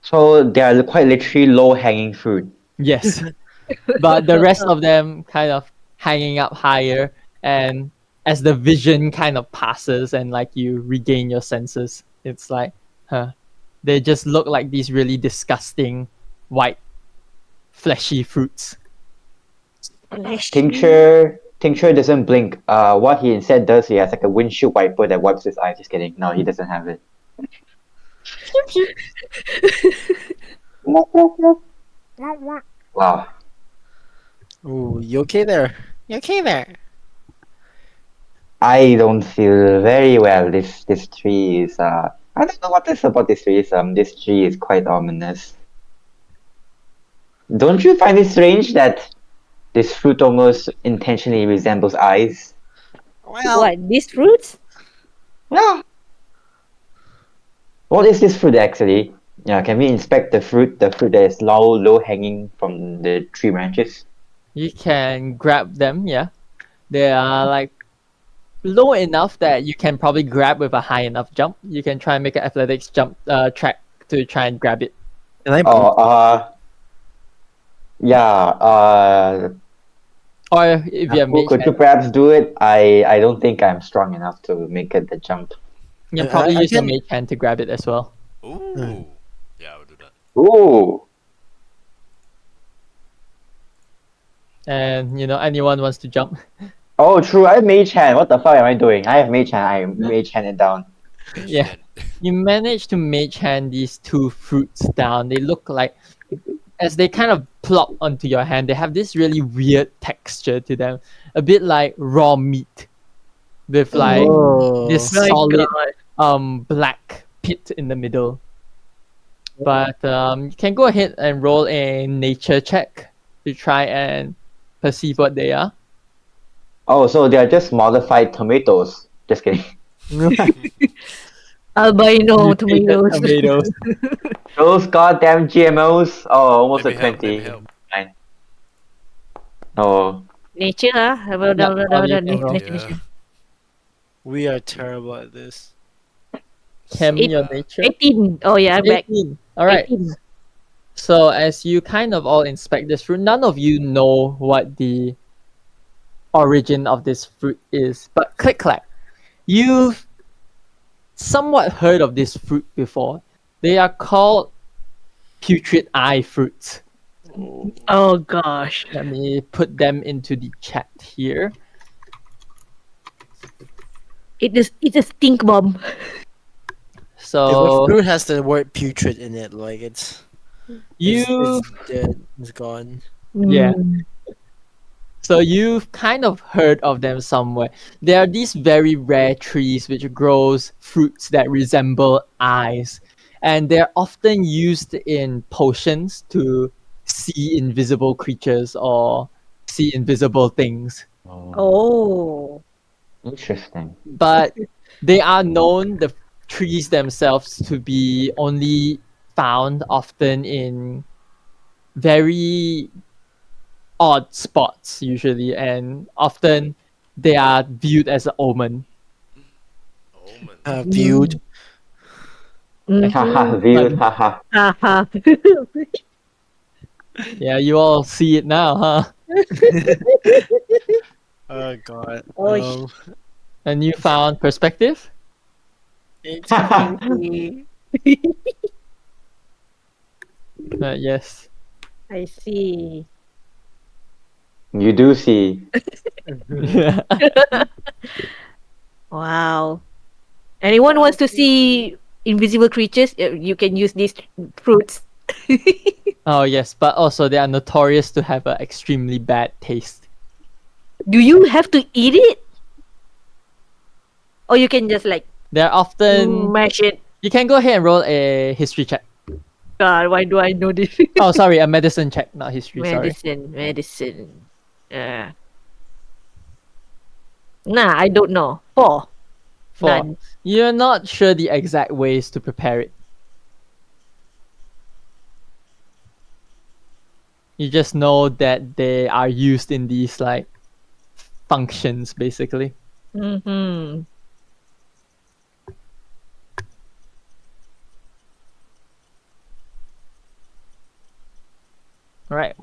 So they are quite literally low-hanging fruit. Yes. But the rest of them kind of hanging up higher, and as the vision kind of passes and like you regain your senses, it's like, they just look like these really disgusting white fleshy fruits. Tincture doesn't blink. What he instead does, he has like a windshield wiper that wipes his eyes. Just kidding. No, he doesn't have it. Wow. Ooh, you okay there? You okay there? I don't feel very well. This tree is I don't know what is about this tree. This tree is quite ominous. Don't you find it strange that this fruit almost intentionally resembles eyes? Well, What? These fruits? Yeah. What is this fruit actually? Yeah, can we inspect the fruit? The fruit that is low hanging from the tree branches. You can grab them, yeah. They are like low enough that you can probably grab with a high enough jump. You can try and make an athletics jump track to try and grab it. Can I Oh, boot? yeah. Or if you have Who mage could you hand, perhaps do it? I don't think I'm strong enough to make it the jump. you can I- probably I use your can- mage hand to grab it as well. Ooh. Yeah, I will do that. Ooh. And anyone wants to jump. Oh, true. I have mage hand. What the fuck am I doing? I have mage hand. I mage hand it down. Mage Yeah. hand. You manage to mage hand these two fruits down. They look like, as they kind of plop onto your hand, they have this really weird texture to them, a bit like raw meat, with like Oh. this My solid God. black pit in the middle. But you can go ahead and roll a nature check to try and perceive what they are. Oh, so they are just modified tomatoes. Just kidding. Albino Mutated tomatoes. tomatoes. Those goddamn GMOs. Oh, almost Let a me help, 20. let me help. Fine. Oh. Nature, ah. Hold Yeah, on, hold on, oh, hold you on. can roll. Nature, Yeah. nature. We are terrible at this. Chem, Eight- your nature. 18. Oh, yeah, I'm back. 18. All right. 18. So as you kind of all inspect this fruit, none of you know what the origin of this fruit is. But click clack, you've somewhat heard of this fruit before. They are called putrid eye fruits. Oh, gosh. Let me put them into the chat here. It's a stink bomb. If So a fruit has the word putrid in it, like it's you dead, it's gone. Yeah. Mm. So you've kind of heard of them somewhere. There are these very rare trees which grows fruits that resemble eyes, and they're often used in potions to see invisible creatures or see invisible things. Oh. Interesting. But they are known, the trees themselves, to be only found often in very odd spots usually, and often they are viewed as an omen. Omen. Viewed. Haha, Mhm. viewed. Haha. Haha. Yeah, you all see it now, huh? Oh god. Oh, A newfound perspective. It's creepy. Yes. I see. You do see. Wow. Anyone wants to see invisible creatures? You can use these fruits. Oh yes, but also they are notorious to have an extremely bad taste. Do you have to eat it? Or you can just like They're often. mash it? You can go ahead and roll a history check. God, why do I know this? Oh, sorry, a medicine check, not history. Sorry. medicine. Nah, I don't know. 4. Four. None. You're not sure the exact ways to prepare it. You just know that they are used in these like functions, basically. Mm-hmm. All right.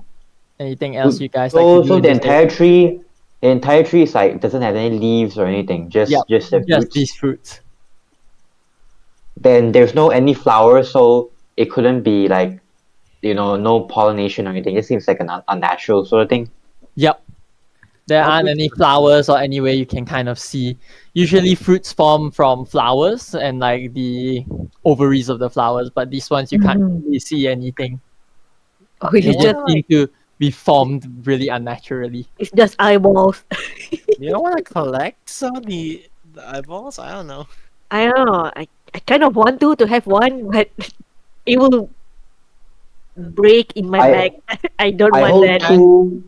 Anything else you guys So, like to do? so in the this entire area? tree, the entire tree is like doesn't have any leaves or anything. Just Yep, just the just fruits. these fruits. Then there's no any flowers, so it couldn't be like, no pollination or anything. It seems like an unnatural sort of thing. Yep. There aren't Okay. any flowers or any way you can kind of see. Usually fruits form from flowers and like the ovaries of the flowers, but these ones you can't Mhm. really see anything. Oh, They it's just just seem to be formed really unnaturally. it's just eyeballs. You don't want to collect some of the eyeballs? I don't know. I don't know. I kind of want to have one, but it will break in my I- bag. I don't I want hold that. two.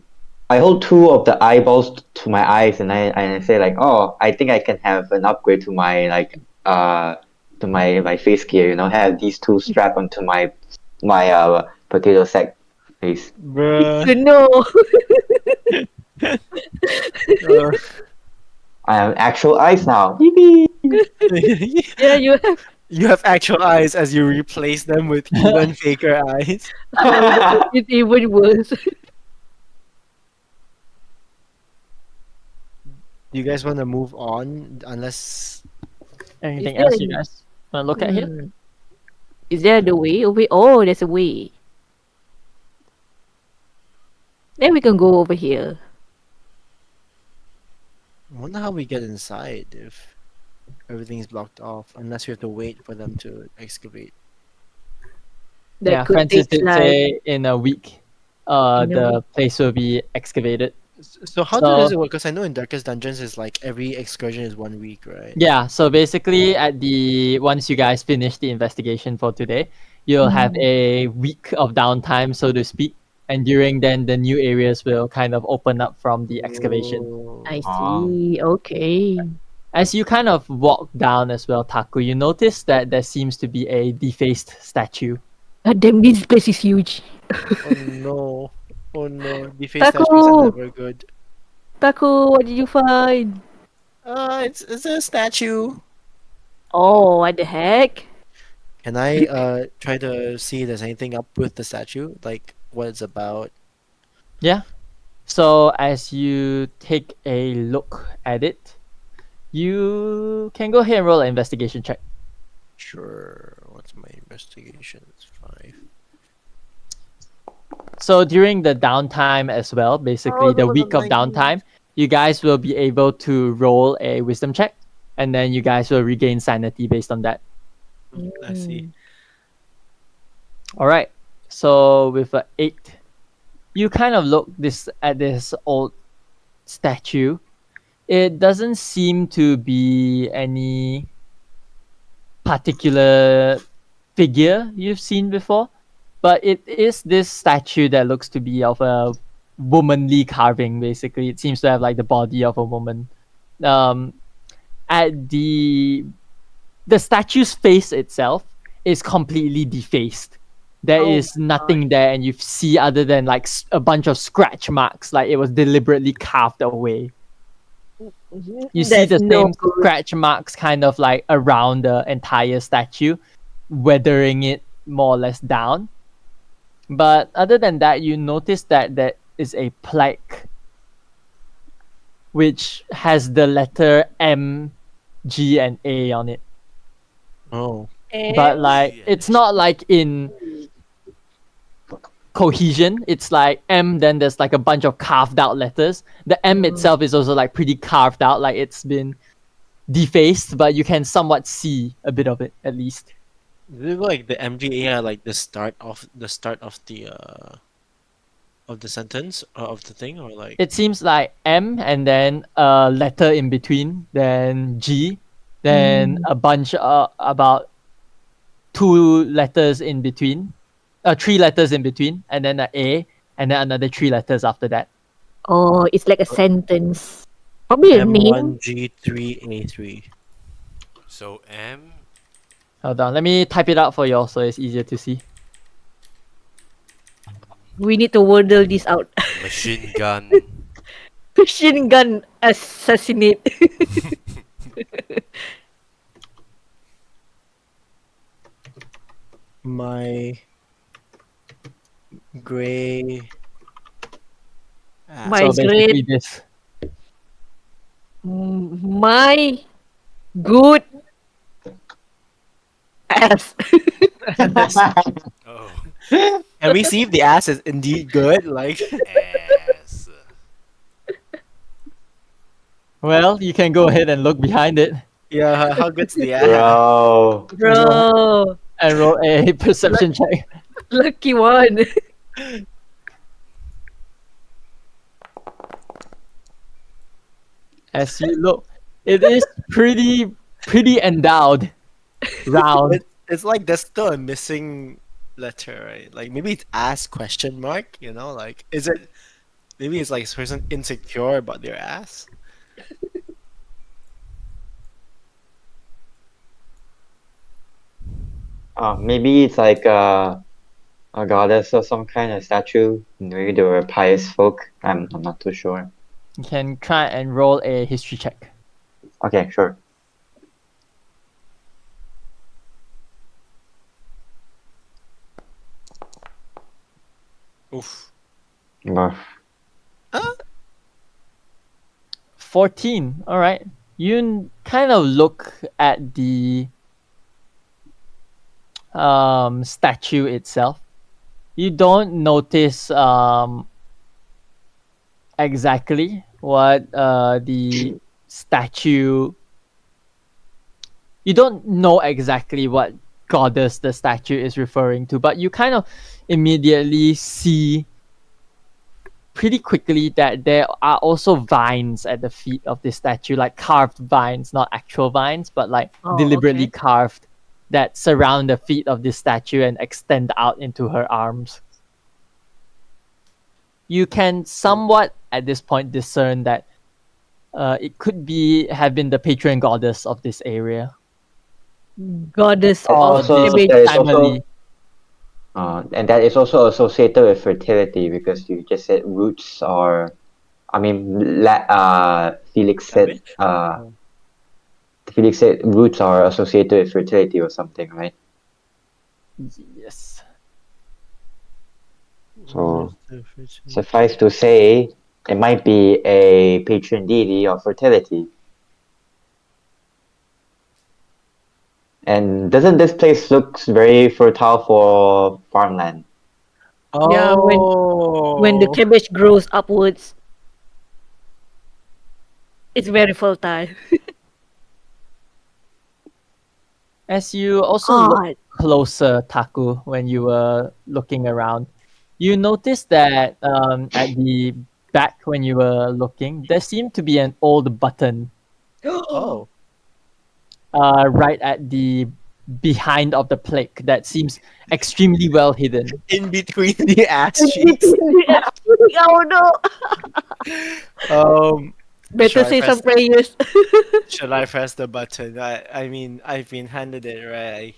I hold two of the eyeballs to my eyes, and I say like, oh, I think I can have an upgrade to my my face gear. You know, have these two strapped onto my potato sack face. Bruh. So no. Uh, I have actual eyes now. Yippee! Yeah, you have. you have actual eyes as you replace them with even faker eyes. It's even worse. You guys want to move on? Unless Anything there else you any- guys want to look at here? Hmm. Is there the way over? Oh, there's a way. Then we can go over here. I wonder how we get inside if everything's blocked off, unless we have to wait for them to excavate. That Yeah, could Francis take did like say in a week, You know? the place will be excavated. So how So- does it work? Because I know in Darkest Dungeons is like every excursion is 1 week, right? Yeah, so basically once you guys finish the investigation for today, you'll have a week of downtime, so to speak. And during then the new areas will kind of open up from the excavation. I Oh. see. Okay. As you kind of walk down as well, Taku, you notice that there seems to be a defaced statue. God damn, this place is huge. Oh no. Oh no. Defaced Taco! statues are never good. Taco, what did you find? It's a statue. Oh, what the heck? Can I try to see if there's anything up with the statue? Like what it's about? Yeah. So as you take a look at it, you can go ahead and roll an investigation check. Sure. What's my investigation? It's 5. So during the downtime as well, basically Oh, the no, week of 19. downtime, you guys will be able to roll a wisdom check, and then you guys will regain sanity based on that. I see. All right. So with a 8, you kind of look at this old statue. It doesn't seem to be any particular figure you've seen before, but it is this statue that looks to be of a womanly carving. Basically, it seems to have like the body of a woman. At the statue's face itself is completely defaced. There Oh is nothing there, and you see other than like a bunch of scratch marks, like it was deliberately carved away. You see That's the no same good. scratch marks kind of like around the entire statue, weathering it more or less down. But other than that, you notice that there is a plaque which has the letter M, G, and A on it. Oh. But like it's not like in cohesion. It's like M, then there's like a bunch of carved out letters. The M itself is also like pretty carved out, like it's been defaced, but you can somewhat see a bit of it at least. Is it like the MGA like the start of the sentence of the thing, or like It seems like M and then a letter in between, then G, then a bunch about 2 letters in between, 3 letters in between, and then an A, and then another 3 letters after that. Oh, it's like a sentence. Probably a name. M1G3A3? So M. Hold on, let me type it out for y'all so it's easier to see. We need to wordle this out. Machine gun. Machine gun assassinate. My gray. My So basically great, this. my good ass. Oh, Can we see if the ass is indeed good? Like, ass. Well, you can go ahead and look behind it yeah, how good's the ass? Bro. Bro, and roll a perception check. lucky one. As you look, it is pretty endowed, round. It's like there's still a missing letter, right? Like maybe it's ass question mark. You know, like is it? Maybe it's like this person insecure about their ass. Maybe it's like a goddess or some kind of statue. Maybe they were pious folk. I'm not too sure. You can try and roll a history check. Okay, sure. Oof. But 14. All right. You kind of look at the statue itself. You don't notice exactly what the statue. You don't know exactly what goddess the statue is referring to, but you kind of immediately see pretty quickly that there are also vines at the feet of this statue, like carved vines, not actual vines, but like Oh, deliberately okay. carved that surround the feet of this statue and extend out into her arms. You can somewhat at this point discern that it could have been the patron goddess of this area. Goddess And of also This cabbage. there is family. and that is also associated with fertility because you just said roots or, I mean, Felix said Cabbage? Felix said roots are associated with fertility or something, right? Yes. So suffice to say, it might be a patron deity of fertility. And doesn't this place looks very fertile for farmland? Yeah, when the Oh. cabbage grows upwards, it's very fertile. As you also look God. closer, Taku, when you were looking around, you noticed that at the back when you were looking, there seemed to be an old button Oh. right at the behind of the plaque that seems extremely well hidden. In between the ass cheeks. Oh no. Should Better I say press some prayers. should I press the button? I mean I've been handed it, right?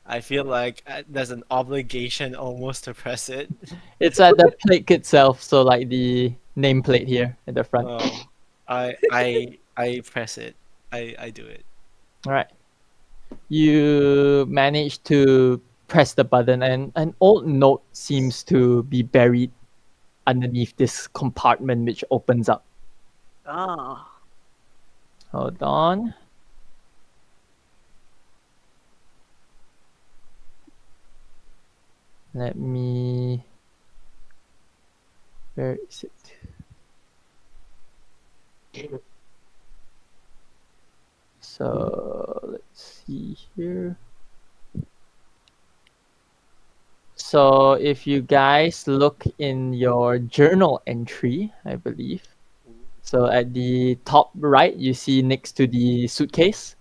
I feel like there's an obligation almost to press it. It's at the plaque itself, so like the nameplate here at the front. Oh, I press it. I do it. All right. You manage to press the button, and an old note seems to be buried underneath this compartment, which opens up. Ah. Hold on. Let me. Where is it? So let's see here. So if you guys look in your journal entry, I believe. So at the top right, you see next to the suitcase.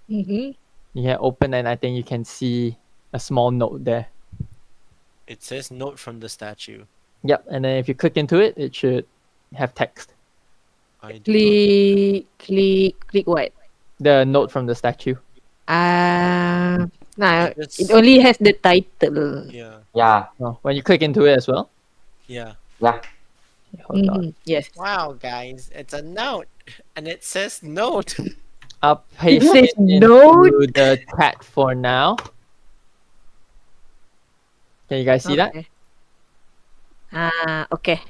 Mm-hmm. You can open and I think you can see a small note there. It says note from the statue. Yep, and then if you click into it, it should have text. I do not. Click what? The note from the statue. Nah, It just- it only has the title. Yeah. Yeah, Oh, when you click into it as well. Yeah. yeah. Hold on. Mhm, yes. Wow, guys, it's a note, and it says note. I'll paste says it into note. the chat for now. Can you guys see that? Okay. Okay.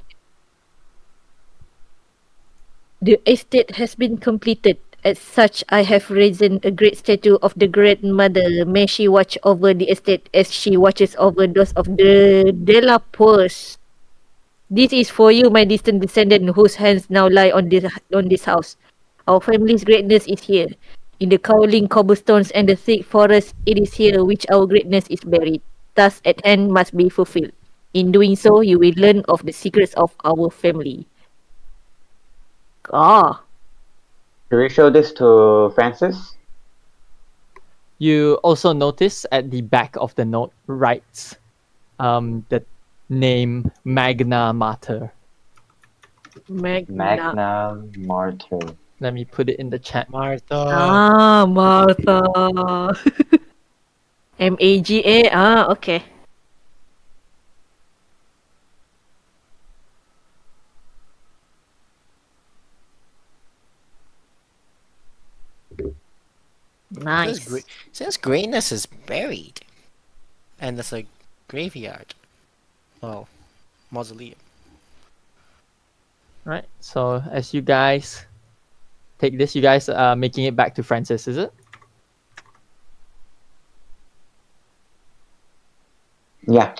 The estate has been completed. As such, I have risen a great statue of the grandmother. May she watch over the estate as she watches over those of the Delapores. This is for you, my distant descendant, whose hands now lie on this house. Our family's greatness is here. In the cowling cobblestones and the thick forest, it is here which our greatness is buried. Task at hand must be fulfilled. In doing so, you will learn of the secrets of our family. Ah. Should we show this to Francis? You also notice at the back of the note writes the name Magna Mater. Magna Martyr. Let me put it in the chat. Martha. Martha. MAGA. Ah, okay. Nice. Says greatness is buried, and it's a graveyard. Well, mausoleum. Right. So as you guys take this, you guys are making it back to Francis, is it? Yeah.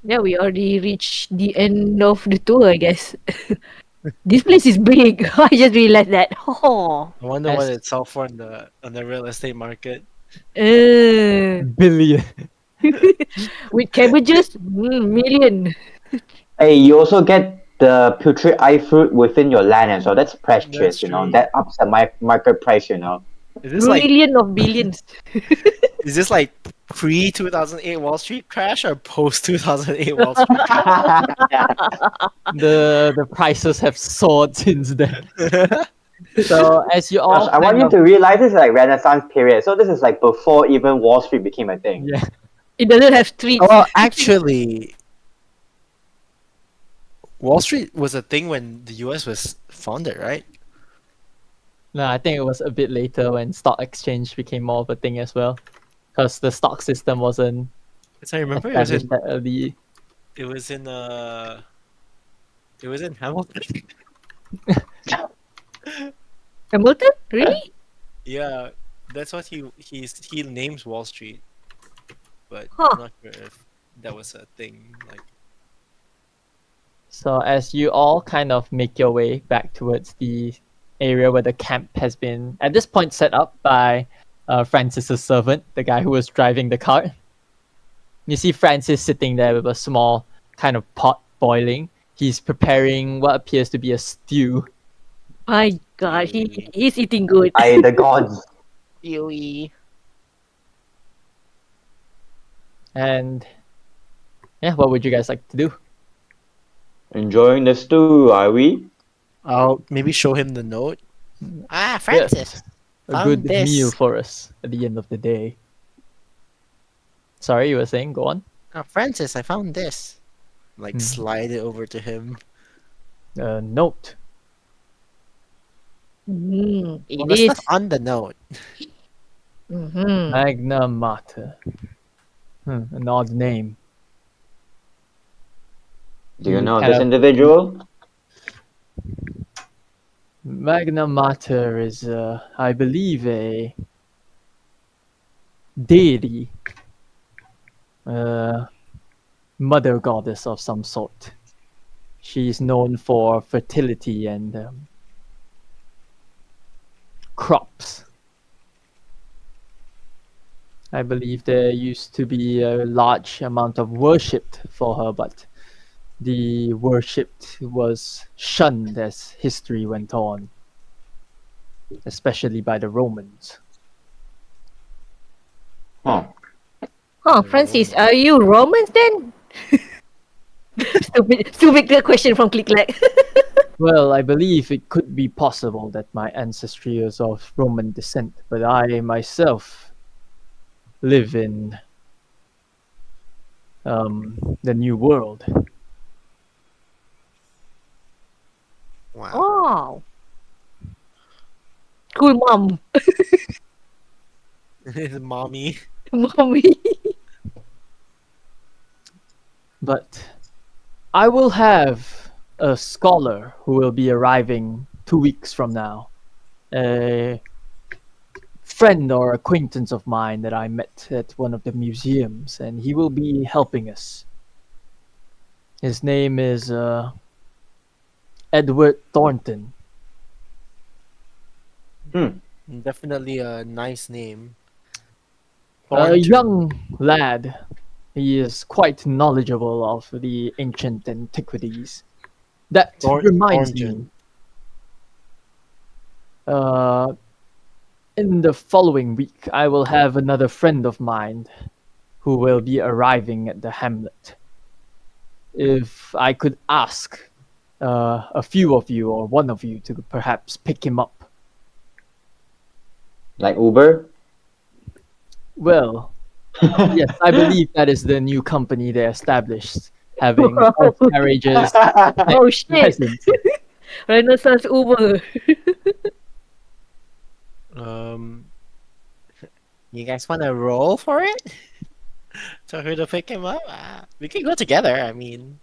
Yeah, we already reached the end of the tour, I guess. This place is big. I just realized that. Oh. I wonder what As- it's sell for on the real estate market. Billion. With cabbages, million. Hey, you also get the putrid eye fruit within your land as well. That's precious, That's you know. true. That ups the market price, you know. Is this like Trillion of billions. is this like pre 2008 Wall Street crash or post 2008 Wall Street? The prices have soared since then. So as you Gosh, all I want kind you of, to realize this is like Renaissance period. So this is like before even Wall Street became a thing. yeah, It doesn't have streets. Well, actually, Wall Street was a thing when the US was founded, right? no, I think it was a bit later when stock exchange became more of a thing as well, because the stock system wasn't As I remember, it was established in that early. it was in uh it was in Hamilton. Hamilton? Really? Yeah, that's what he names Wall Street, but Huh. I'm not sure if that was a thing. Like, So as you all kind of make your way back towards the area where the camp has been at this point set up by Francis's servant, the guy who was driving the cart. You see Francis sitting there with a small kind of pot boiling. He's preparing what appears to be a stew. My God, he's eating good. By the gods. Yui. And yeah, what would you guys like to do? Enjoying the stew, are we? I'll maybe show him the note. Ah, Francis. A Found good this. meal for us at the end of the day. Sorry, you were saying? Go on. Ah, Francis, I found this. Like, Hmm. slide it over to him. Note. It Well, that's is. not on the note. Mhm. Magna Mater. An odd name. Do you You know kind this of- individual? Magna Mater is, I believe, a deity. Mother goddess of some sort. She's known for fertility and crops. I believe there used to be a large amount of worship for her, but the worship was shunned as history went on, especially by the Romans. Huh. Oh, Francis, are you Romans then? Stupid question from Click. Well, I believe it could be possible that my ancestry is of Roman descent, but I myself live in the New World. Wow. Oh. Cool mom. His mommy. Mommy. But I will have a scholar who will be arriving 2 weeks from now. A friend or acquaintance of mine that I met at one of the museums, and he will be helping us. His name is Edward Thornton. Definitely a nice name. A Thornton. young lad. He is quite knowledgeable of the ancient antiquities. That reminds me. In the following week, I will have another friend of mine who will be arriving at the hamlet. If I could ask a few of you or one of you to perhaps pick him up. Like Uber? Well, Yes, I believe that is the new company they established, having horse carriages, Oh shit! presents. Renaissance Uber. Um, you guys want to roll for it? So who to pick him up? We can go together. I mean,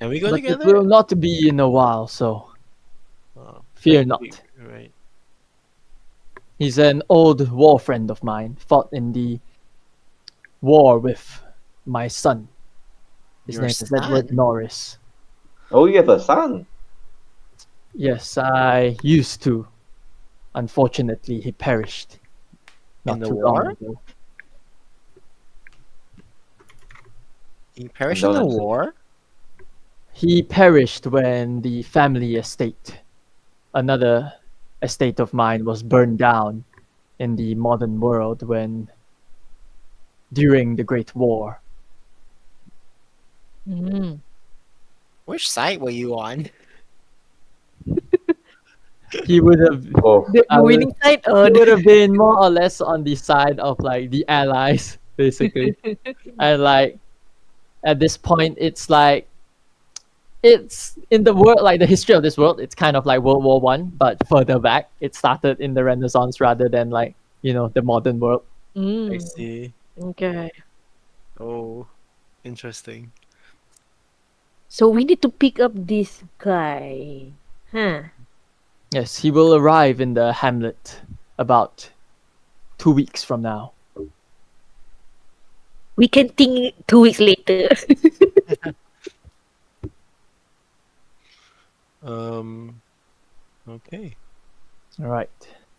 and we go But it together. will not be in a while, so Oh, fear not. right. He's an old war friend of mine, fought in the war with my son. His Your name is Edward son. Norris. Oh, you have a son. Yes, I used to. Unfortunately, he perished not In the too long war? ago. He perished in the Condolences. war. He perished when the family estate, another estate of mine, was burned down in the modern world during the Great War. Mm. Which side were you on? He would have Oh, The winning side or he would have been more or less on the side of like the allies, basically. And like at this point it's like it's in the world, like the history of this world, it's kind of like World War I, but further back. It started in the Renaissance rather than like, the modern world. I Mm. see. Okay. Oh, interesting. So we need to pick up this guy. Huh. Yes, he will arrive in the hamlet about 2 weeks from now. We can think 2 weeks later. Okay. All right.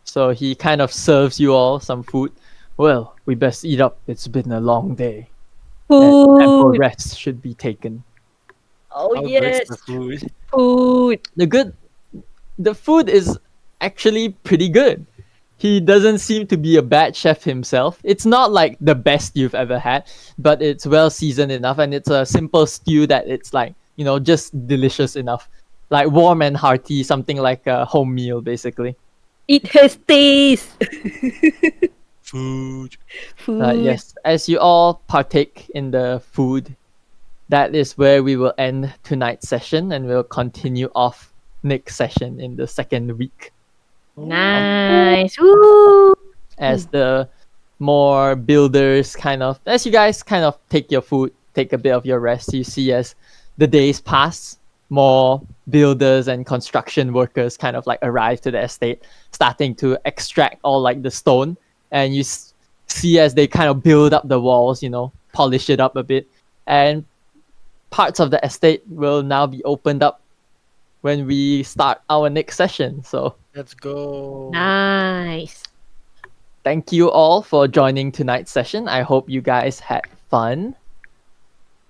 So he kind of serves you all some food. Well, we best eat up. It's been a long day. And ample Food. rest should be taken. Oh How good's yes. the food? Food. The food is actually pretty good. He doesn't seem to be a bad chef himself. It's not like the best you've ever had, but it's well seasoned enough, and it's a simple stew that it's like, just delicious enough. Like warm and hearty, something like a home meal basically. It has taste. Food. Food. Yes, as you all partake in the food, that is where we will end tonight's session, and we'll continue off next session in the second week Nice. Woo. as the more builders as you guys kind of take your food, take a bit of your rest. You see as the days pass, more builders and construction workers kind of like arrive to the estate, starting to extract all like the stone, and you see as they kind of build up the walls, polish it up a bit, and parts of the estate will now be opened up when we start our next session. So Let's go. Nice. thank you all for joining tonight's session. I hope you guys had fun.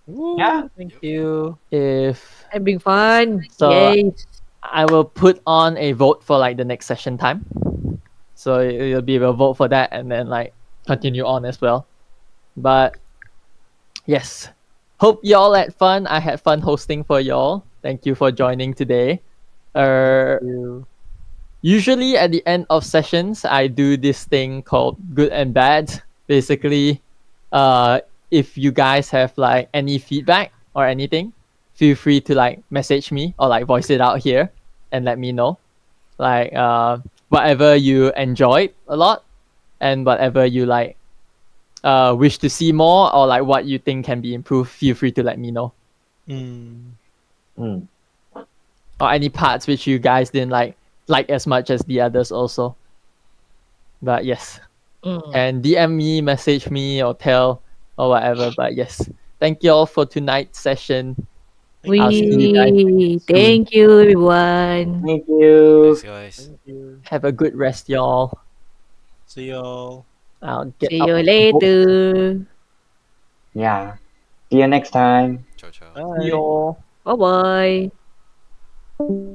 Woo, Yeah. Thank you. If Having fun. So- Yes. I will put on a vote for like the next session time, so you'll be able to vote for that and then like continue on as well. But yes, hope y'all had fun. I had fun hosting for y'all. Thank you for joining today. Usually at the end of sessions, I do this thing called good and bad. Basically, if you guys have like any feedback or anything, feel free to like message me or like voice it out here and let me know. Like whatever you enjoyed a lot and whatever you like wish to see more, or like what you think can be improved, feel free to let me know. Mm. Or any parts which you guys didn't like as much as the others also. But yes, Mm. and DM me, message me, or tell or whatever. But yes, thank you all for tonight's session. I'll see you guys soon. Thank you, everyone. Thank you. Thanks, guys. Thank you. Have a good rest, y'all. See y'all. I'll get See up you and vote. later. Yeah. See you next time. Ciao, ciao. Bye. See y'all. Bye bye.